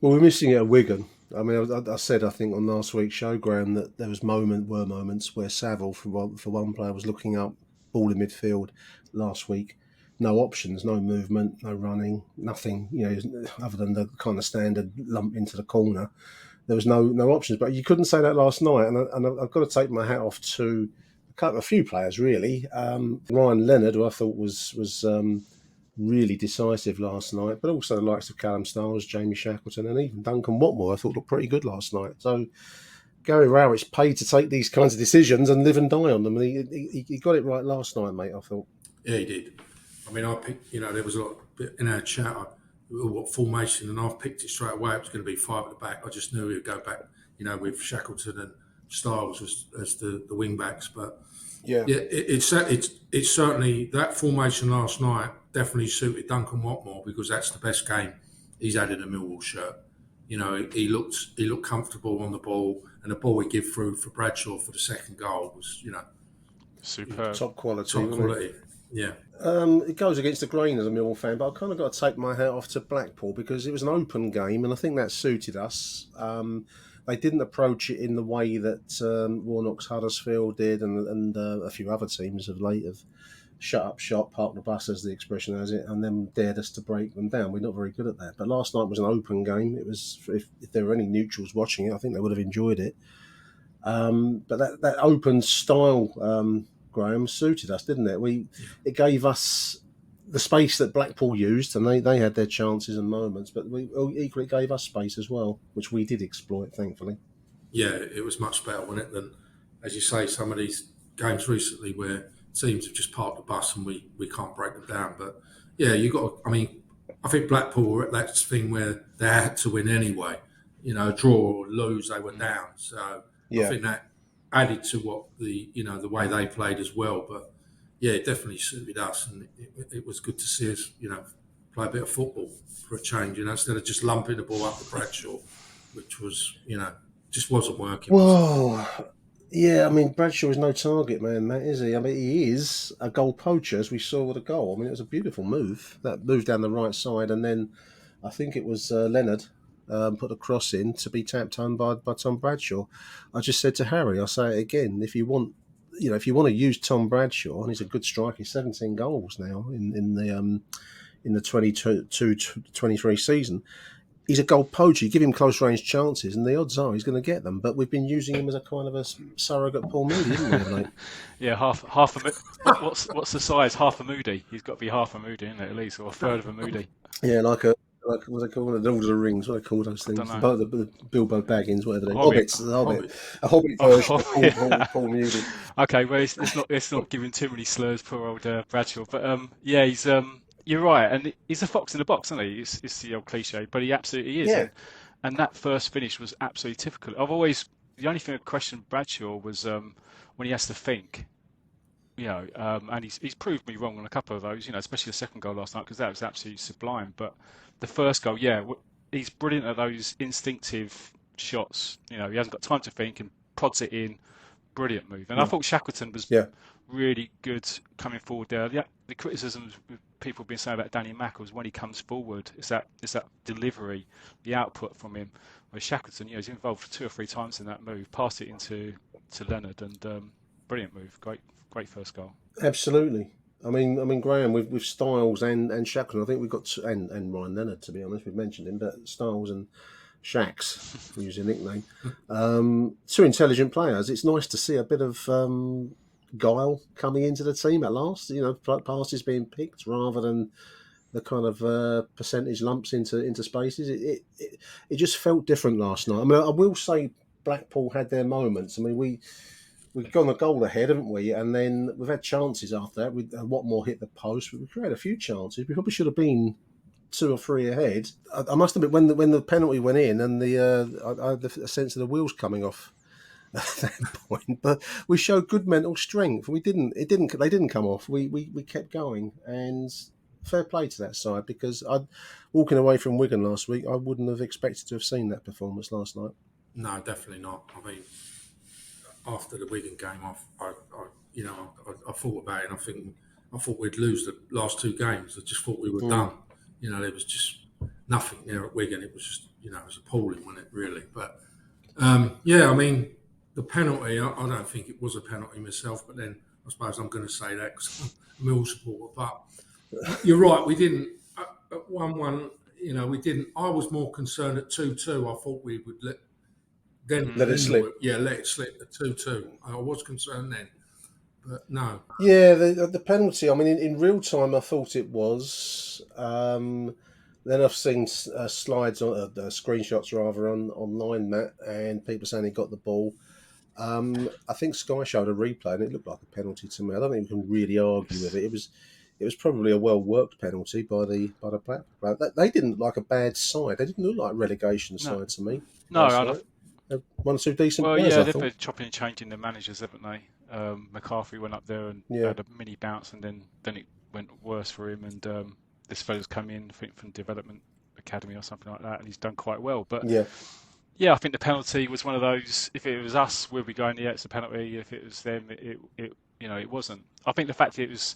Well, we're missing it at Wigan. I mean, I said, I think, on last week's show, Graham, that there were moments where Saville, for one player, was looking up, ball in midfield last week. No options, no movement, no running, nothing, you know, other than the kind of standard lump into the corner. There was no options. But you couldn't say that last night. And I've got to take my hat off to a few players, really. Ryan Leonard, who I thought was really decisive last night, but also the likes of Callum Stiles, Jamie Shackleton, and even Duncan Watmore, I thought looked pretty good last night. So Gary Rowett's paid to take these kinds of decisions and live and die on them. And he got it right last night, mate, I thought. Yeah, he did. I mean, I picked, you know, there was a lot in our chat, what formation, and I've picked it straight away. It was going to be 5 at the back. I just knew he would go back, you know, with Shackleton and Stiles as the wing backs. But yeah, it's certainly, that formation last night definitely suited Duncan Watmore, because that's the best game he's had in a Millwall shirt. You know, he looked comfortable on the ball, and the ball he give through for Bradshaw for the second goal was, you know, superb. Top quality. top wasn't it? quality. Yeah. It goes against the grain as a Millwall fan, but I've kind of got to take my hat off to Blackpool because it was an open game, and I think that suited us. They didn't approach it in the way that Warnock's Huddersfield did, and a few other teams of late have shut up shop, parked the bus, as the expression has it, and then dared us to break them down. We're not very good at that. But last night was an open game. It was, if there were any neutrals watching it, I think they would have enjoyed it. But that open style, Graham, suited us, didn't it? It gave us the space that Blackpool used, and they had their chances and moments, but we equally gave us space as well, which we did exploit, thankfully. Yeah, it was much better, wasn't it, than, as you say, some of these games recently where teams have just parked the bus and we can't break them down. But yeah, I think Blackpool were at that thing where they had to win anyway. You know, draw or lose, they were down. So I think that added to what the way they played as well. But yeah, it definitely suited us, and it was good to see us, play a bit of football for a change, instead of just lumping the ball up to Bradshaw, which was, just wasn't working. Well, yeah, Bradshaw is no target man, Matt, is he? He is a goal poacher, as we saw with a goal. It was a beautiful move, that move down the right side, and then I think it was Leonard put a cross in to be tapped home by Tom Bradshaw. I just said to Harry, I'll say it again, if you want to use Tom Bradshaw, and he's a good striker, he's 17 goals now in the 22-23 season. He's a goal poacher. You give him close range chances, and the odds are he's going to get them. But we've been using him as a kind of a surrogate Paul Moody, haven't we, mate? Yeah, half a. What's the size? Half a Moody. He's got to be half a Moody, isn't it, at least, or a third of a Moody. Yeah, like what they call the Lord of the Rings. What do they call those things? The Bilbo Baggins, whatever they call Hobbits. The Hobbit. A Hobbit version of Paul Moody. Okay, well, it's not giving too many slurs, poor old Bradshaw. But yeah, he's you're right, and he's a fox in the box, isn't he? It's the old cliche, but he absolutely is. Yeah. And that first finish was absolutely typical. The only thing I questioned Bradshaw was when he has to think, and he's proved me wrong on a couple of those, especially the second goal last night, because that was absolutely sublime. But the first goal, he's brilliant at those instinctive shots. He hasn't got time to think and prods it in. Brilliant move. And I thought Shackleton was really good coming forward there. The criticisms people have been saying about Danny Mack was when he comes forward, it's that delivery, the output from him. Where Shackleton, he's involved 2 or 3 times in that move, passed it into Leonard, and brilliant move, great first goal. Absolutely. Graham, with Styles and Shackleton, I think we've got and Ryan Leonard, to be honest, we've mentioned him, but Styles and Shacks, to use a nickname, 2 intelligent players. It's nice to see a bit of guile coming into the team at last. Passes being picked rather than the kind of percentage lumps into spaces. It just felt different last night. I will say Blackpool had their moments. We've gone a goal ahead, haven't we? And then we've had chances after that. Watmore hit the post. We created a few chances. We probably should have been 2 or 3 ahead. I must admit, when the penalty went in, and I had a sense of the wheels coming off at that point. But we showed good mental strength. They didn't come off. We kept going, and fair play to that side, because walking away from Wigan last week, I wouldn't have expected to have seen that performance last night. No, definitely not. After the Wigan game, I thought about it, and I thought we'd lose the last 2 games. I just thought we were done. There was just nothing there at Wigan. It was just, it was appalling, wasn't it, really? But, the penalty, I don't think it was a penalty myself, but then I suppose I'm going to say that because I'm a Mill supporter. But you're right, we didn't, at 1-1, we didn't. I was more concerned at 2-2. I thought we would let it slip. Yeah, let it slip at 2-2. I was concerned then. But no. Yeah, the penalty, in real time, I thought it was. Then I've seen slides, screenshots rather, online, Matt, and people saying he got the ball. I think Sky showed a replay, and it looked like a penalty to me. I don't think we can really argue with it. It was probably a well-worked penalty by the Blackburn. They didn't look like a bad side. They didn't look like a relegation side to me. No, 1 or 2 decent well, players, yeah, I they've thought. been chopping and changing the managers, haven't they? McCarthy went up there and had a mini bounce, and then it went worse for him. And this fella's come in, I think, from development academy or something like that, and he's done quite well. But Yeah. yeah, I think the penalty was one of those. If it was us, we'll be going, yeah, it's a penalty. If it was them, it wasn't. I think the fact it was,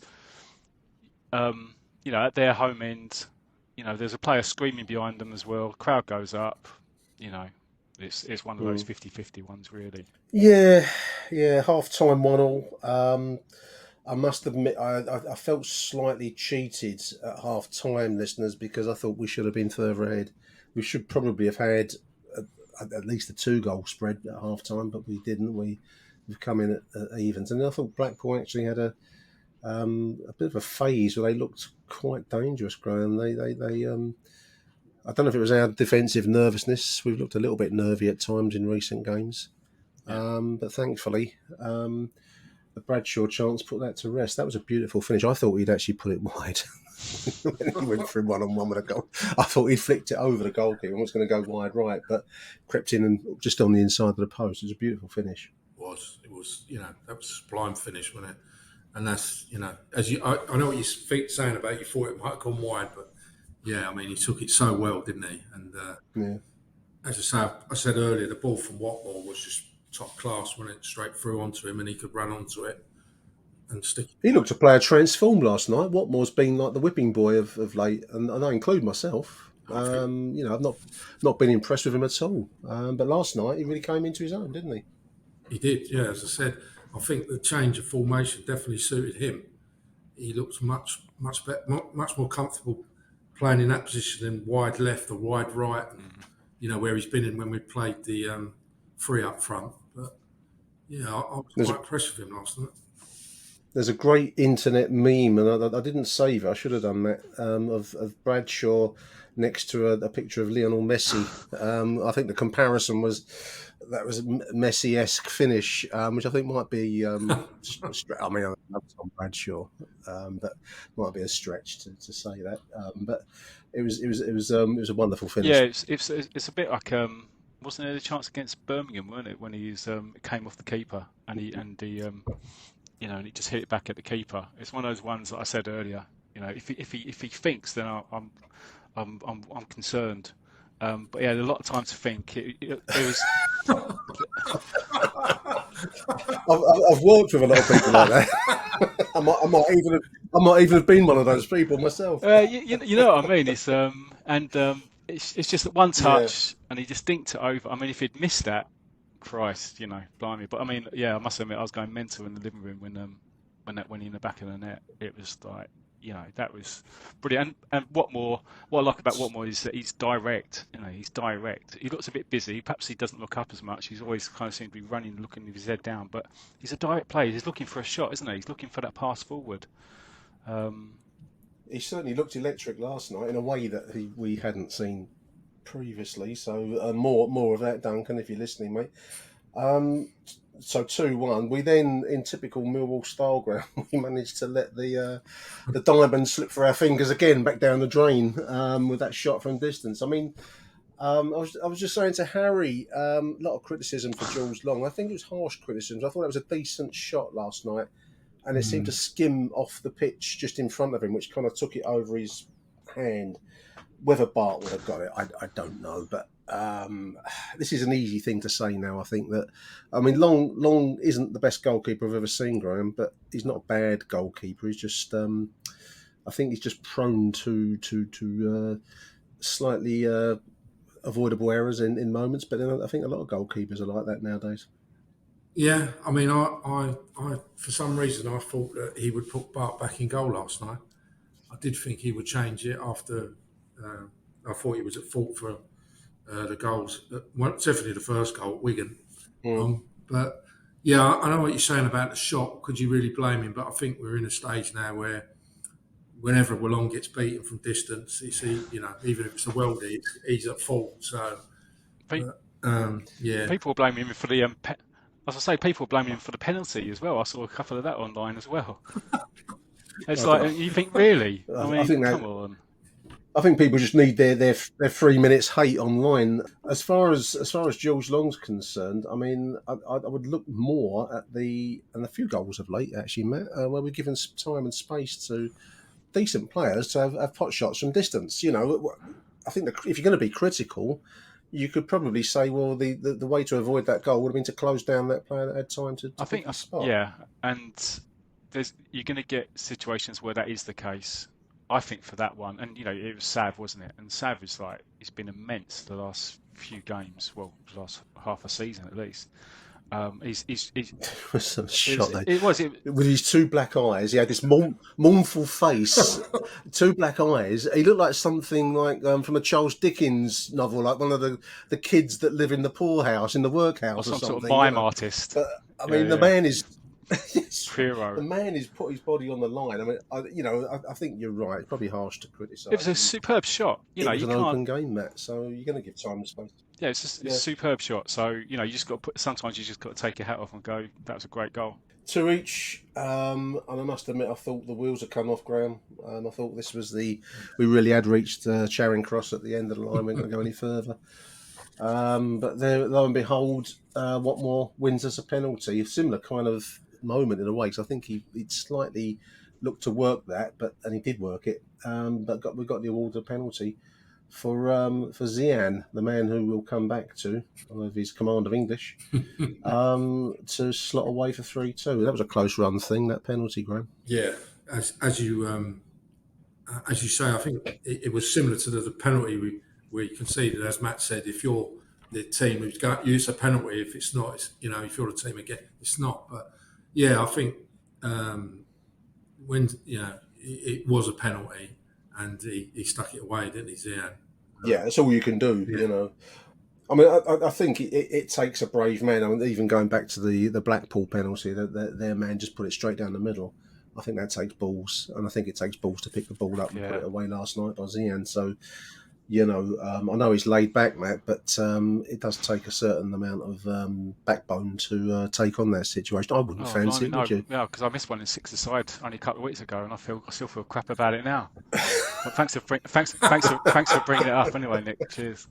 at their home end, there's a player screaming behind them as well. Crowd goes up. It's one of those 50-50 ones, really. Yeah, half time 1-1. I must admit, I felt slightly cheated at half time, listeners, because I thought we should have been further ahead. We should probably have had at least a 2-goal spread at half time, but we didn't. We've come in at evens, and I thought Blackpool actually had a bit of a phase where they looked quite dangerous, Graham. They I don't know if it was our defensive nervousness. We've looked a little bit nervy at times in recent games. Yeah. But thankfully, the Bradshaw chance put that to rest. That was a beautiful finish. I thought he'd actually put it wide. When he went for him 1-on-1 with a goal, I thought he'd flicked it over the goalkeeper and was going to go wide right, but crept in and just on the inside of the post. It was a beautiful finish. It was, that was a sublime finish, wasn't it? And that's, I know what you're saying about you thought it might have gone wide, but yeah, I mean, he took it so well, didn't he? And as I said earlier, the ball from Watmore was just top class, went it straight through onto him, and he could run onto it and stick. He looked a player transformed last night. Watmore's been like the whipping boy of late, and I include myself. I've not been impressed with him at all. But last night he really came into his own, didn't he? He did, yeah. As I said, I think the change of formation definitely suited him. He looks much better, much more comfortable playing in that position than wide left or wide right, and, where he's been in when we played the three up front. But yeah, I was quite impressed with him last night. There's a great internet meme, and I didn't save it. I should have done that, of Bradshaw next to a picture of Lionel Messi. I think the comparison was that was a Messi-esque finish, which I think might be. I mean, I love Tom Bradshaw, but might be a stretch to say that. But it was a wonderful finish. Yeah, it's a bit like wasn't there a chance against Birmingham, weren't it, when he came off the keeper and he and he just hit it back at the keeper. It's one of those ones that I said earlier. If he thinks, then I'm concerned. But yeah, a lot of time to think. It was. I've worked with a lot of people like that. I might even have been one of those people myself. You know what I mean? It's it's just that one touch and he just dinked it over. I mean, if he'd missed that, Christ, blimey. But I mean, yeah, I must admit, I was going mental in the living room when that went in the back of the net. It was like, that was brilliant. And what I like about Watmore is that he's direct. He's direct. He looks a bit busy. Perhaps he doesn't look up as much. He's always kind of seems to be running, looking with his head down. But he's a direct player. He's looking for a shot, isn't he? He's looking for that pass forward. He certainly looked electric last night in a way that we hadn't seen previously. So more of that, Duncan, if you're listening, mate. So 2-1. We then, in typical Millwall style ground, we managed to let the diamond slip through our fingers again back down the drain with that shot from distance. I mean, I was just saying to Harry, a lot of criticism for Jules Long. I think it was harsh criticism. I thought it was a decent shot last night, and it seemed to skim off the pitch just in front of him, which kind of took it over his hand. Whether Bart would have got it, I don't know, but this is an easy thing to say now. I think that, Long isn't the best goalkeeper I've ever seen, Graham, but he's not a bad goalkeeper. He's just, I think he's just prone to slightly avoidable errors in moments. But then I think a lot of goalkeepers are like that nowadays. Yeah, I mean, I for some reason I thought that he would put Bart back in goal last night. I did think he would change it after. I thought he was at fault for the goals. Definitely the first goal at Wigan. But yeah, I know what you're saying about the shot. Could you really blame him? But I think we're in a stage now where whenever Long gets beaten from distance, even if it's a worldie, he's at fault. So, people are blaming him for the. As I say, people are blaming him for the penalty as well. I saw a couple of that online as well. It's like, you think, really? I think come on. I think people just need their 3 minutes hate online. As far as Jules Long's concerned, I mean, I would look more at and a few goals of late actually, Matt, where we're given some time and space to decent players to have pot shots from distance. I think if you're going to be critical, you could probably say, well, the way to avoid that goal would have been to close down that player that had time to pick his spot. Yeah, and you're going to get situations where that is the case. I think for that one, and it was Sav, wasn't it? And Sav is it's been immense the last few games, well, the last half a season at least. He's some shot there. It was with his two black eyes. He had this mournful face, two black eyes. He looked like something like from a Charles Dickens novel, like one of the kids that live in the poorhouse, in the workhouse, or something. Sort of mime artist. But I mean, the man is. Hero. The man has put his body on the line. I mean, I think you're right. It's probably harsh to criticise. It was a superb shot. It was an open game, Matt. So you're going to give time and space. Yeah, it's just a superb shot. So you just got to sometimes you just got to take your hat off and go, that was a great goal. Two each, and I must admit, I thought the wheels had come off, Graham. I thought this was we really had reached Charing Cross at the end of the line. We weren't going to go any further. But there, lo and behold, Watmore wins us a penalty. A similar kind of moment in a way, because I think he'd slightly looked to work that, and he did work it. But we got the award of penalty for Zian, the man who we'll come back to with his command of English, to slot away for 3-2. That was a close run thing, that penalty, Graham. Yeah, as you say, I think it was similar to the penalty we conceded. As Matt said, if you're the team who's got use a penalty, if it's not, if you're the team again, it's not. But yeah, I think when it was a penalty and he stuck it away, didn't he, Zian? Yeah, that's all you can do, I mean, I think it takes a brave man. I mean, even going back to the Blackpool penalty, their man just put it straight down the middle. I think that takes balls, and I think it takes balls to pick the ball up and put it away last night by Zian. So, I know he's laid back, Matt, but it does take a certain amount of backbone to take on that situation. I wouldn't fancy it, would you? Yeah, because I missed one in 6-a-side only a couple of weeks ago, and I still feel crap about it now. But thanks for bringing it up anyway, Nick. Cheers.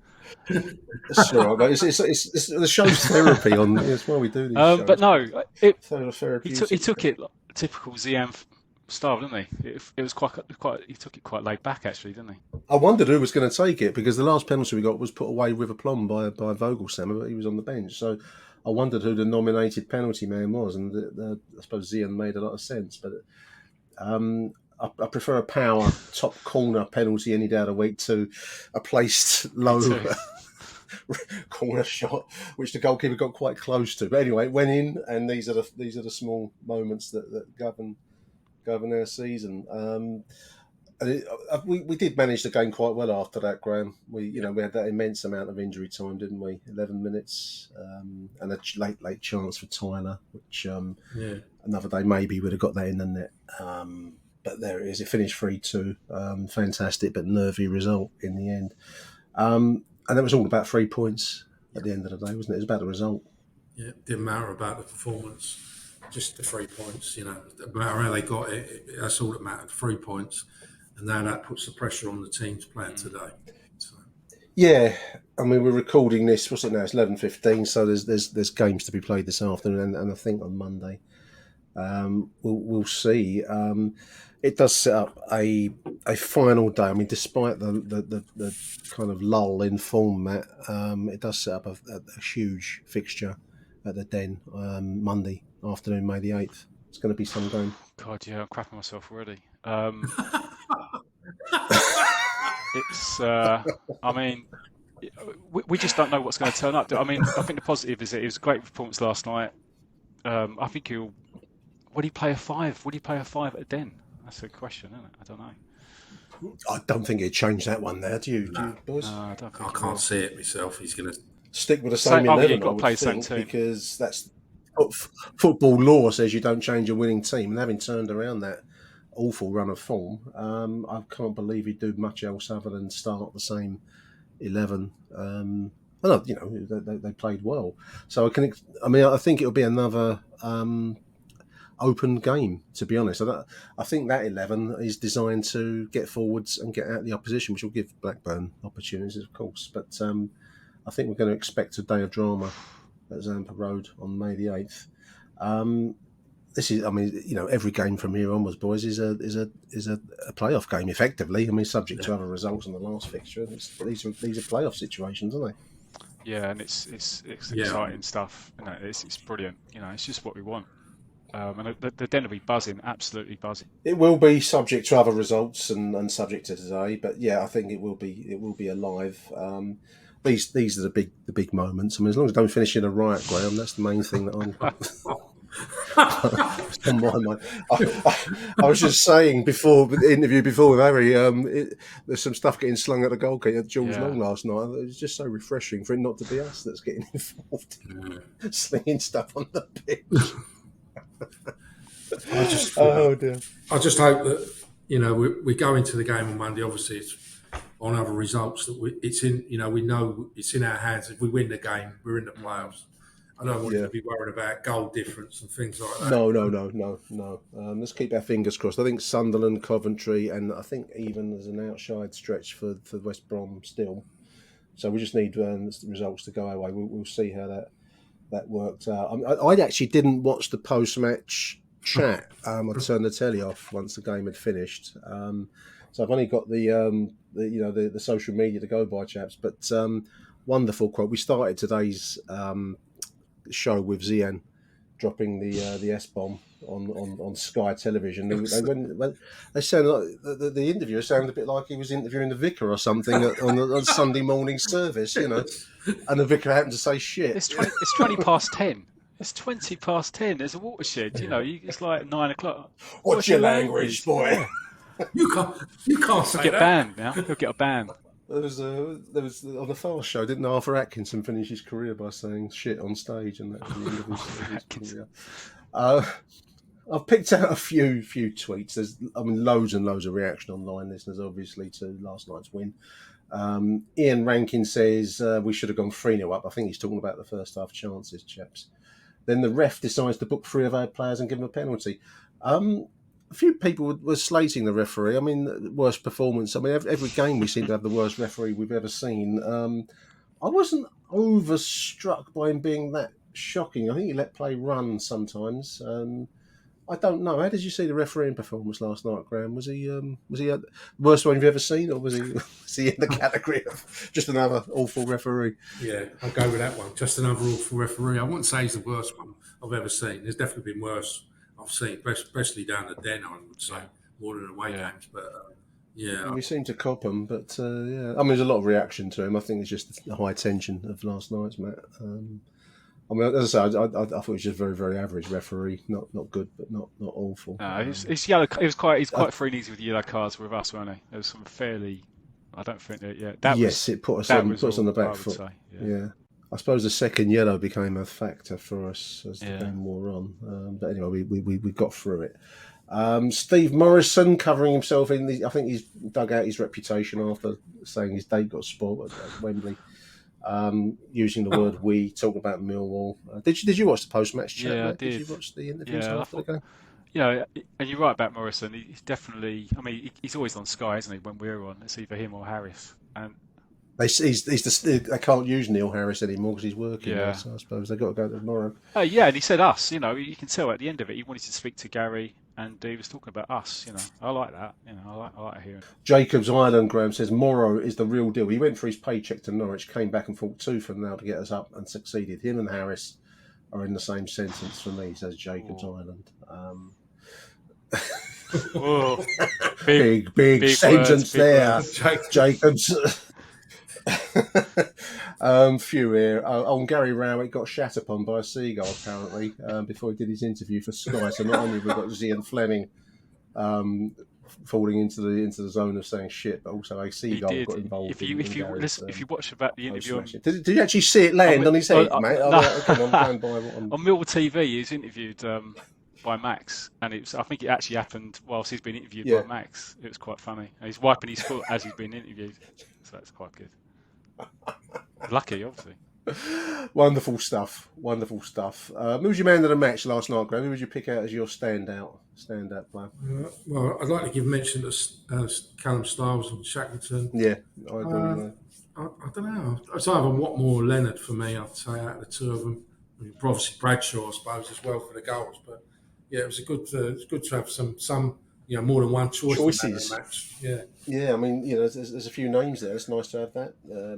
It's all right, it's the show's therapy on. It's why we do these shows. But no, he took it typical Zian style, didn't he? It was quite. He took it quite laid back, actually, didn't he? I wondered who was going to take it, because the last penalty we got was put away with aplomb by Vogelsammer, but he was on the bench. So I wondered who the nominated penalty man was, and I suppose Zian made a lot of sense. But I prefer a power top corner penalty any day of the week to a placed low corner shot, which the goalkeeper got quite close to. But anyway, it went in, and these are the small moments that govern our season. We did manage the game quite well after that, Graham. We had that immense amount of injury time, didn't we? 11 minutes, and a late chance for Tyler, which another day maybe would have got that in the net. But there it is. It finished 3-2. Fantastic, but nervy result in the end. And it was all about 3 points at the end of the day, wasn't it? It was about the result. Yeah, it didn't matter about the performance, just the 3 points. No matter how they got it, that's all that mattered. 3 points, and now that puts the pressure on the team to play today. So. Yeah, I mean, we're recording this. What's it now? It's 11:15. So there's games to be played this afternoon, and I think on Monday. We'll see. It does set up a final day. I mean, despite the kind of lull in form, Matt, it does set up a huge fixture at the Den Monday afternoon, May the 8th. It's going to be some game. God, yeah, I'm crapping myself already. It's. I mean, we just don't know what's going to turn up. I mean, I think the positive is that it was a great performance last night. I think would he play a 5? Would he play a 5 at the Den? That's a question, isn't it? I don't know. I don't think he'd change that one there, do you, boys? I can't see it myself. He's going to stick with the same 11, got to play the same team, team. because that's football law says you don't change a winning team. And having turned around that awful run of form, I can't believe he'd do much else other than start the same 11. They played well, so I think it'll be another open game, to be honest. I think that 11 is designed to get forwards and get out the opposition, which will give Blackburn opportunities, of course. But I think we're going to expect a day of drama at Zampa Road on May the 8th. this is, I mean, every game from here onwards, boys, is a playoff game effectively. I mean, subject to other results in the last fixture. These are playoff situations, aren't they? Yeah, and it's exciting stuff. It's brilliant. It's just what we want. And they're going to be buzzing, absolutely buzzing. It will be subject to other results and subject to today, but yeah, I think it will be alive. These are the big moments. I mean, as long as I don't finish in a riot, Graham, that's the main thing that I'm. On my mind. I was just saying before the interview with Harry, there's some stuff getting slung at the goalkeeper at Jules Long last night. It was just so refreshing for it not to be us that's getting involved, slinging stuff on the pitch. I just hope that we go into the game on Monday. Obviously, it's on other results that we know it's in our hands. If we win the game, we're in the playoffs. I don't want you to be worried about goal difference and things like that. No. Let's keep our fingers crossed. I think Sunderland, Coventry, and I think even there's an outside stretch for West Brom still. So we just need the results to go our way. We'll see how that worked out. I actually didn't watch the post-match chat. I turned the telly off once the game had finished. So I've only got the social media to go by, chaps. But wonderful quote. We started today's show with Zian dropping the S-bomb on Sky Television. They sound like the interviewer sounded a bit like he was interviewing the vicar or something on Sunday morning service, and the vicar happened to say shit. It's 20 past 10. It's 20 past 10. There's a watershed. It's like 9 o'clock. What's your language, boy? You can't say He'll get that. banned now. He'll get a ban. There was on the Fast Show, didn't Arthur Atkinson finish his career by saying shit on stage, and that was the end of his career. I've picked out a few tweets. There's, loads and loads of reaction online, listeners, obviously, to last night's win. Ian Rankin says we should have gone 3-0 up. I think he's talking about the first half chances, chaps. Then the ref decides to book 3 of our players and give them a penalty. A few people were slating the referee. Worst performance. Every game we seem to have the worst referee we've ever seen. I wasn't overstruck by him being that shocking. I think he let play run sometimes. I don't know. How did you see the refereeing performance last night, Graham? Was he the worst one you've ever seen, or was he in the category of just another awful referee? Yeah, I'll go with that one. Just another awful referee. I wouldn't say he's the worst one I've ever seen. There's definitely been worse I've seen, especially down the Den, I would say, more than away games. But we seem to cop him. But there's a lot of reaction to him. I think it's just the high tension of last night's match. As I say, I thought he was just a very, very average referee. Not good, but not awful. He's yellow. He's quite free and easy with yellow cards with us, weren't he? There was some fairly. I don't think that. It put us on the back foot. Yeah. I suppose the second yellow became a factor for us as the game wore on. But anyway, we got through it. Steve Morrison covering himself I think he's dug out his reputation after saying his date got spoiled at Wembley. Using the word "we," talking about Millwall. Did you watch the post-match chat? Yeah, Matt? I did. Did you watch the interviews after the game? And you're right about Morrison. He's definitely. He's always on Sky, isn't he? When we're on, it's either him or Harris. And they can't use Neil Harris anymore because he's working. Yeah. So I suppose they've got to go tomorrow. And he said us. You can tell at the end of it, he wanted to speak to Gary. And he was talking about us, I like that. I like hearing. Jacobs Island, Graham says Morrow is the real deal. He went for his paycheck to Norwich, came back and fought tooth and nail to get us up and succeeded. Him and Harris are in the same sentence for me, says Jacobs Island. Big sentence there, Jacobs. Few here. On Gary Rowett got shat upon by a seagull apparently before he did his interview for Sky. So not only have we got Zian Fleming falling into the zone of saying shit, but also a seagull got involved. If you watch about the interview, did you actually see it land on his head, mate? No. I'm going by on Millwall TV, he was interviewed by Max, and I think it actually happened whilst he's been interviewed by Max. It was quite funny. And he's wiping his foot as he's been interviewed, so that's quite good. Lucky, obviously. Wonderful stuff. Who was your man of the match last night, Graham? Who would you pick out as your standout player? Well, I'd like to give mention to Callum Stiles and Shackleton. Yeah, I agree. I don't know. It's either Watmore or Leonard for me, I'd say, out of the two of them. Obviously Bradshaw, I suppose, as well for the goals. But yeah, it was it's good to have some more than one choice Choices. in that match. Yeah. Yeah, I mean, there's a few names there. It's nice to have that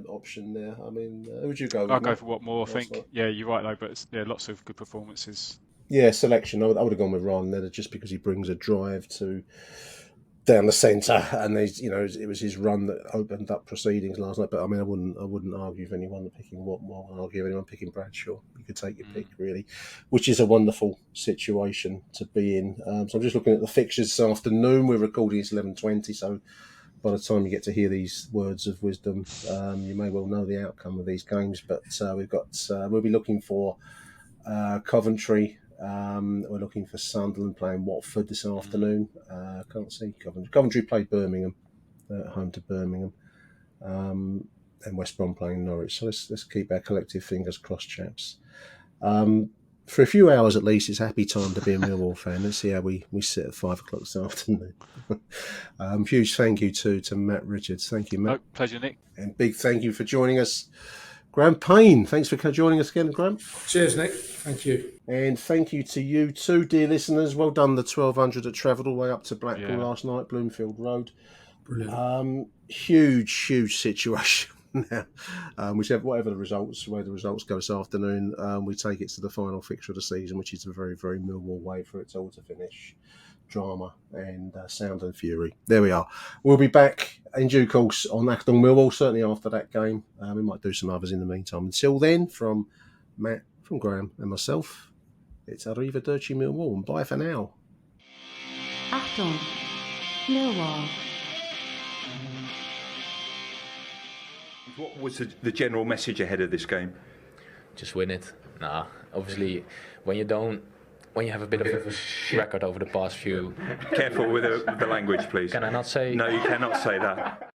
option there. I mean, who would you go with? I'll go Matt? for what more. I Last think. night? Yeah, you're right though. But lots of good performances. Yeah, selection. I would have gone with Ryan Leonard just because he brings a drive to down the centre, and it was his run that opened up proceedings last night. But I mean, I wouldn't argue with anyone picking Watmore. I argue with anyone picking Bradshaw. You could take your pick really, which is a wonderful situation to be in. So I'm just looking at the fixtures this afternoon. We're recording it's 11:20, so by the time you get to hear these words of wisdom, you may well know the outcome of these games. But we'll be looking for Coventry. We're looking for Sunderland playing Watford this afternoon. Can't see Coventry. Coventry played Birmingham at home to Birmingham, and West Brom playing Norwich. So let's keep our collective fingers crossed, chaps. For a few hours at least, it's happy time to be a Millwall fan. Let's see how we sit at 5 o'clock this afternoon. Huge thank you to Matt Richards. Thank you, Matt. Pleasure, Nick. And big thank you for joining us, Graham Payne. Thanks for joining us again, Graham. Cheers, Nick. Thank you. And thank you to you too, dear listeners. Well done, the 1200 that travelled all the way up to Blackpool last night, Bloomfield Road. Brilliant. Huge situation now. Whatever the results go this afternoon, we take it to the final fixture of the season, which is a very, very Millwall way for it all to finish. Drama and sound and fury. There we are. We'll be back in due course on Achtung Millwall, certainly after that game. We might do some others in the meantime. Until then, from Matt, from Graham and myself, it's Arrivederci Millwall, and bye for now. Achtung, Millwall. What was the general message ahead of this game? Just win it. Nah, obviously, when you have a bit of a record over the past few. Careful with the language, please. Can I not say? No, you cannot say that.